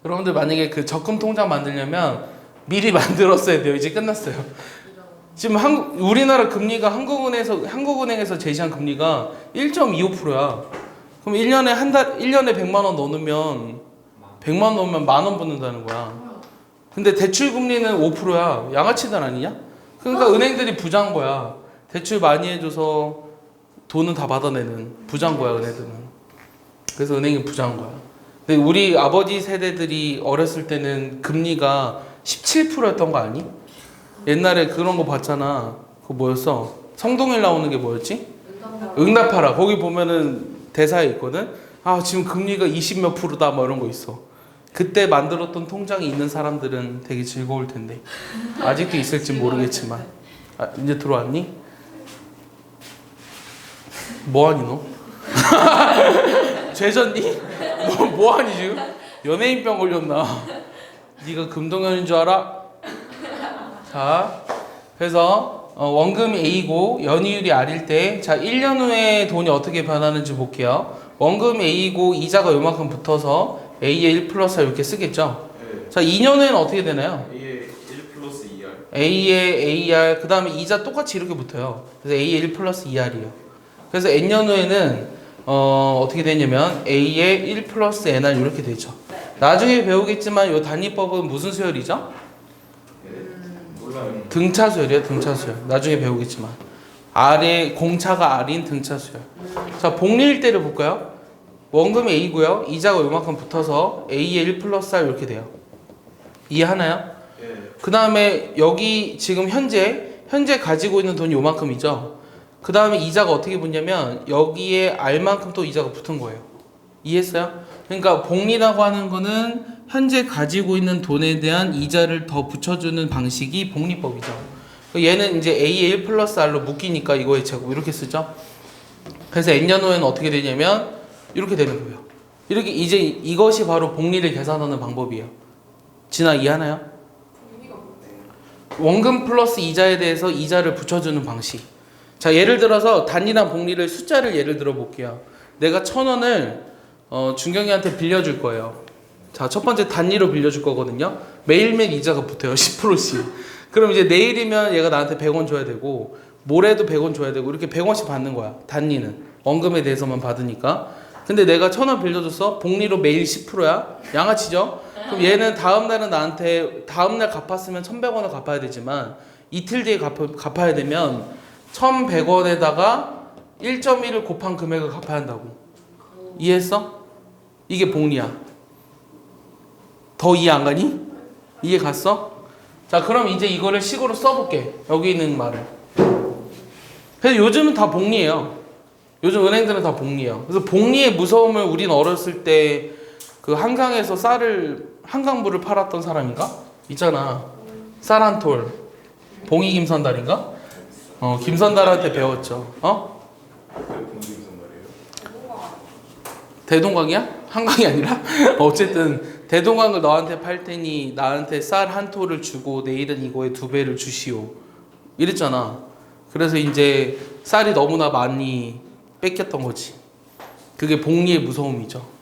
여러분들 만약에 그 적금 통장 만들려면 미리 만들었어야 돼요. 이제 끝났어요. 지금 우리나라 금리가 한국은행에서 제시한 금리가 1.25%야. 그럼 1년에 100만 원 넣으면 100만 원 넣으면 만 원 붙는다는 거야. 근데 대출 금리는 5%야. 양아치들 아니냐? 그러니까 은행들이 부자인 거야. 대출 많이 해줘서 돈은 다 받아내는 부자인 거야, 은행들은. 그래서 은행이 부자인 거야. 근데 우리 아버지 세대들이 어렸을 때는 금리가 17%였던 거 아니? 옛날에 그런 거 봤잖아. 그거 뭐였어? 성동일 나오는 게 뭐였지? 응답하라. 거기 보면은 대사에 있거든. 아, 지금 금리가 20 몇 프로다 뭐 이런 거 있어. 그때 만들었던 통장이 있는 사람들은 되게 즐거울 텐데. 아직도 있을지 모르겠지만. 아, 이제 들어왔니? 뭐하니 너? 죄졌니? 뭐하니 지금? 연예인병 걸렸나? 네가 금동현인 줄 알아? 자, 그래서 원금이 A고 연이율이 R일 때, 자, 1년 후에 돈이 어떻게 변하는지 볼게요. 원금이 A고 이자가 요만큼 붙어서 A에 1 플러스 R 이렇게 쓰겠죠. 네. 자, 2년 후에는 어떻게 되나요? A에 1 플러스 2R. A에 AR, 그 다음에 이자 똑같이 이렇게 붙어요. 그래서 A에 1 플러스 2R이에요. 그래서 N년 후에는 어떻게 되냐면 A에 1 플러스 NR 이렇게 되죠. 나중에 배우겠지만 이 단위법은 무슨 수열이죠? 몰라요. 등차 수열이에요. 등차 수열. 나중에 배우겠지만 R의 공차가 R인 등차 수열. 자, 복리일 때를 볼까요? 원금이 A고요. 이자가 요만큼 붙어서 A에 1 플러스 R 이렇게 돼요. 이해하나요? 예. 그 다음에 여기 지금 현재 가지고 있는 돈이 요만큼이죠. 그 다음에 이자가 어떻게 붙냐면 여기에 R만큼 또 이자가 붙은 거예요. 이해했어요? 그러니까 복리라고 하는 거는 현재 가지고 있는 돈에 대한 이자를 더 붙여주는 방식이 복리법이죠. 얘는 이제 A에 1 플러스 R로 묶이니까 이거의 제곱 이렇게 쓰죠. 그래서 N년 후에는 어떻게 되냐면 이렇게 되는 거예요. 이렇게 이제 이것이 바로 복리를 계산하는 방법이에요. 진아 이해하나요? 원금 플러스 이자에 대해서 이자를 붙여주는 방식. 자, 예를 들어서 단위랑 복리를 숫자를 예를 들어 볼게요. 내가 1,000원을 준경이한테 빌려줄 거예요. 자, 첫 번째 단위로 빌려줄 거거든요. 매일매일 이자가 붙어요. 10%씩. 그럼 이제 내일이면 얘가 나한테 100원 줘야 되고 모레도 100원 줘야 되고 이렇게 100원씩 받는 거야. 단위는 원금에 대해서만 받으니까. 근데 내가 1,000원 빌려줬어. 복리로 매일 10%야. 양아치죠? 그럼 얘는 다음날은 나한테 다음날 갚았으면 1,100원을 갚아야 되지만 이틀 뒤에 갚아야 되면 1,100원에다가 1.1을 곱한 금액을 갚아야 한다고. 이해했어? 이게 복리야. 더 이해 안 가니? 이해 갔어? 자, 그럼 이제 이거를 식으로 써볼게. 여기 있는 말을. 그래서 요즘은 다 복리예요. 요즘 은행들은 다 복리예요. 그래서 복리의 무서움을 우린 어렸을 때 그 한강에서 한강물을 팔았던 사람인가? 있잖아. 쌀 한 톨. 봉이 김선달인가? 김선달한테 배웠죠. 무슨 말이에요? 대동강이야? 한강이 아니라? 어쨌든 대동강을 너한테 팔 테니 나한테 쌀 한 톨을 주고 내일은 이거에 2배를 주시오. 이랬잖아. 그래서 이제 쌀이 너무나 많이 뺏겼던 거지. 그게 복리의 무서움이죠.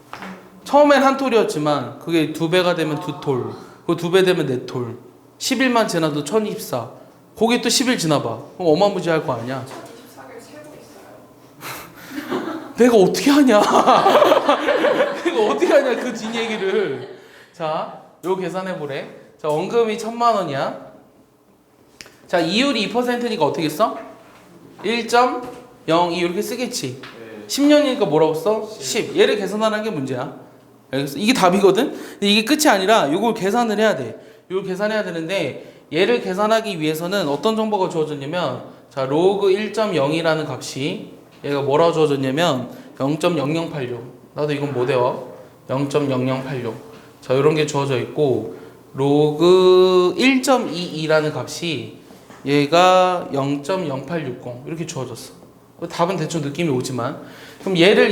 처음엔 한 톨이었지만 그게 2배가 되면 2톨, 그 2배 되면 4톨, 10일만 지나도 1024. 거기 또 10일 지나봐. 그럼 어마무지할 거 아니야. 1024개를 세고 있어요. 내가 어떻게 하냐? 내가 어떻게 하냐 그 뒷얘기를. 자, 요 계산해 보래. 자, 원금이 1000만 원이야. 자, 이율이 2%니까 어떻게 써? 1.02 이렇게 쓰겠지. 10년이니까 뭐라고 써? 10. 얘를 계산하는 게 문제야. 알겠어? 이게 답이거든? 근데 이게 끝이 아니라 요걸 계산을 해야 돼. 요걸 계산해야 되는데 얘를 계산하기 위해서는 어떤 정보가 주어졌냐면 자, 로그 1.0이라는 값이 얘가 뭐라고 주어졌냐면 0.0086. 나도 이건 못 외워. 0.0086. 자, 요런 게 주어져 있고 로그 1.22라는 값이 얘가 0.0860 이렇게 주어졌어. 답은 대충 느낌이 오지만 그럼 얘를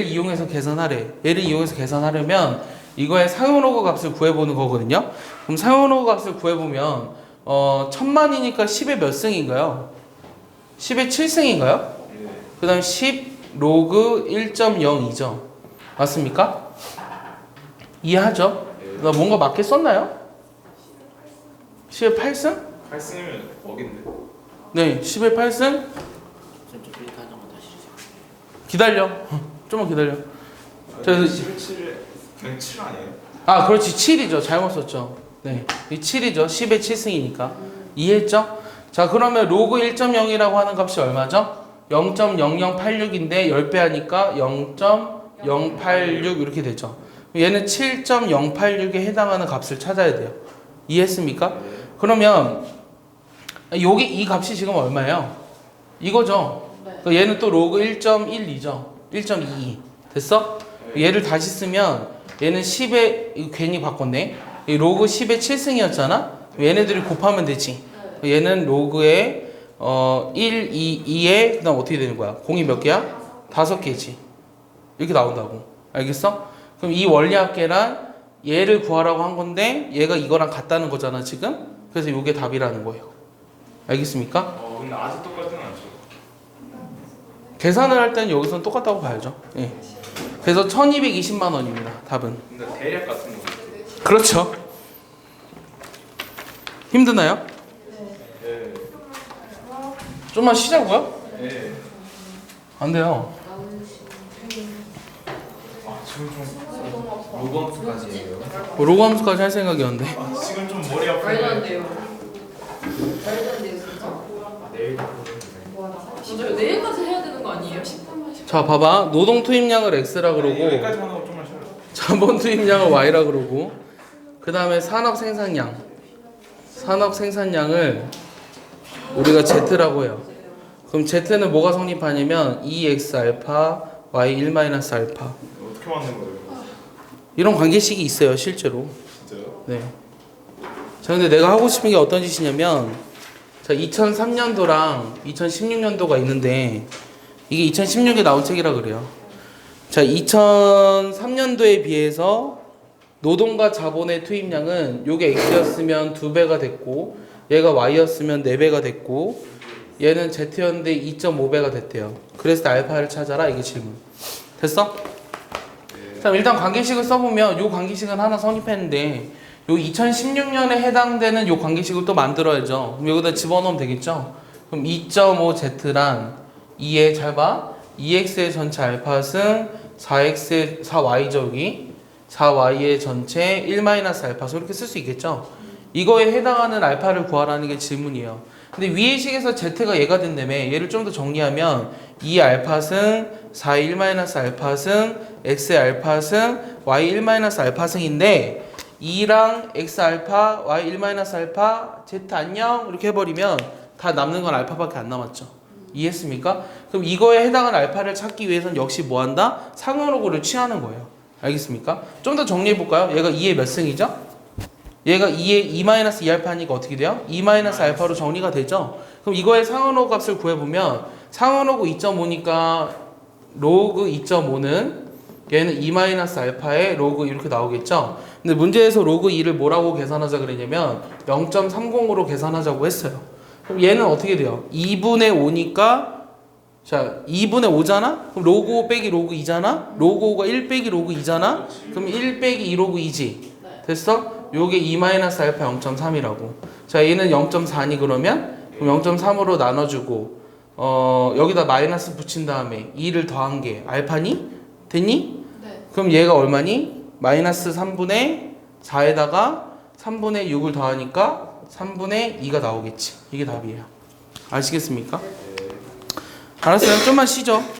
이용해서 계산하래. 얘를 이용해서 계산하려면 이거의 사용로그 값을 구해보는 거거든요. 그럼 사용로그 값을 구해보면 1000만이니까 10의 몇 승인가요? 10의 7승인가요? 그 다음 10 로그 1.02죠. 맞습니까? 이해하죠? 나 뭔가 맞게 썼나요? 10의 8승? 8승이면 억인데. 네, 10의 8승. 기다려. 좀만 기다려. 그래서 11을 그냥 7 아니에요? 아, 그렇지. 7이죠. 잘못 썼죠. 네. 이 7이죠. 10의 7승이니까. 이해했죠? 자, 그러면 로그 1.0이라고 하는 값이 얼마죠? 0.0086인데 10배 하니까 0.086 이렇게 되죠. 얘는 7.086에 해당하는 값을 찾아야 돼요. 이해했습니까? 그러면 여기 이 값이 지금 얼마예요? 이거죠. 네. 얘는 또 로그 1.12죠. 1.22 됐어? 얘를 다시 쓰면 얘는 10에 이거 괜히 바꿨네. 이 로그 10의 7승이었잖아. 얘네들이 곱하면 되지. 얘는 로그에 1, 2, 2에 그다음 어떻게 되는 거야? 공이 몇 개야? 5개지. 이렇게 나온다고. 알겠어? 그럼 이 원리합계란 얘를 구하라고 한 건데 얘가 이거랑 같다는 거잖아 지금. 그래서 이게 답이라는 거예요. 알겠습니까? 근데 아직 똑같진 않죠. 계산을 할 때는 여기서는 똑같다고 봐야죠. 예. 그래서 1220만 원입니다. 답은. 근데 대략 같은 거. 그렇죠. 힘드나요? 네. 좀만 쉬자고요? 네. 안 돼요. 지금 좀 로그함수까지예요. 로그 함수까지 할 생각이었는데. 지금 좀 머리 말도 안 아픈데. 돼요. 말도 안 돼요, 진짜. 내일 보는데. 맞아요. 내일까지 해야 되는 거 아니에요? 10분만. 자, 봐봐. 노동 투입량을 X라 그러고 여기까지만 하고 좀만 쉬어요. 자본 투입량을 Y라 그러고 그 다음에 산업 생산량을 우리가 Z라고 해요. 그럼 Z는 뭐가 성립하냐면 EX 알파 Y 1 마이너스 알파 어떻게 만든 거예요? 이런 관계식이 있어요 실제로. 진짜요? 네. 자, 근데 내가 하고 싶은 게 어떤 짓이냐면 자 2003년도랑 2016년도가 있는데 이게 2016에 나온 책이라 그래요. 자 2003년도에 비해서 노동과 자본의 투입량은 요게 X였으면 2배가 됐고 얘가 Y였으면 4배가 됐고 얘는 Z였는데 2.5배가 됐대요. 그래서 알파를 찾아라 이게 질문. 됐어? 자 일단 관계식을 써보면 요 관계식은 하나 성립했는데 요 2016년에 해당되는 요 관계식을 또 만들어야죠. 그럼 여기다 집어넣으면 되겠죠? 그럼 2.5Z란 2에 잘 봐. 2X의 전체 알파승 4Y죠 여기 4Y의 전체 1-알파수 이렇게 쓸 수 있겠죠? 이거에 해당하는 알파를 구하라는 게 질문이에요. 근데 위의 식에서 Z가 얘가 된다며 얘를 좀 더 정리하면 2 알파승 4 1-알파승 X의 알파승 Y 1-알파승인데 2랑 X 알파 Y 1-알파 Z 안녕 이렇게 해버리면 다 남는 건 알파밖에 안 남았죠. 이해했습니까? 그럼 이거에 해당하는 알파를 찾기 위해서는 역시 뭐 한다? 상하로그를 취하는 거예요. 알겠습니까? 좀 더 정리해 볼까요? 얘가 2의 몇 승이죠? 얘가 2의 2-2알파니까 어떻게 돼요? 2-알파로 정리가 되죠? 그럼 이거의 상하로그 값을 구해보면 상하로그 2.5니까 로그 2.5는 얘는 2-알파의 로그 이렇게 나오겠죠? 근데 문제에서 로그 2를 뭐라고 계산하자 그랬냐면 0.30으로 계산하자고 했어요. 그럼 얘는 어떻게 돼요? 2분의 5니까 자 2분의 5잖아? 그럼 로그 5 빼기 로그 2잖아? 로그 5가 1 빼기 로그 2잖아? 그럼 1 빼기 2 로그 2지? 됐어? 요게 2-알파 0.3이라고. 자 얘는 0.4니 그러면 0.3으로 나눠주고 여기다 마이너스 붙인 다음에 2를 더한 게 알파니? 됐니? 네. 그럼 얘가 얼마니? 마이너스 3분의 4에다가 3분의 6을 더하니까 3분의 2가 나오겠지. 이게 답이에요. 아시겠습니까? 알았어요. 좀만 쉬죠.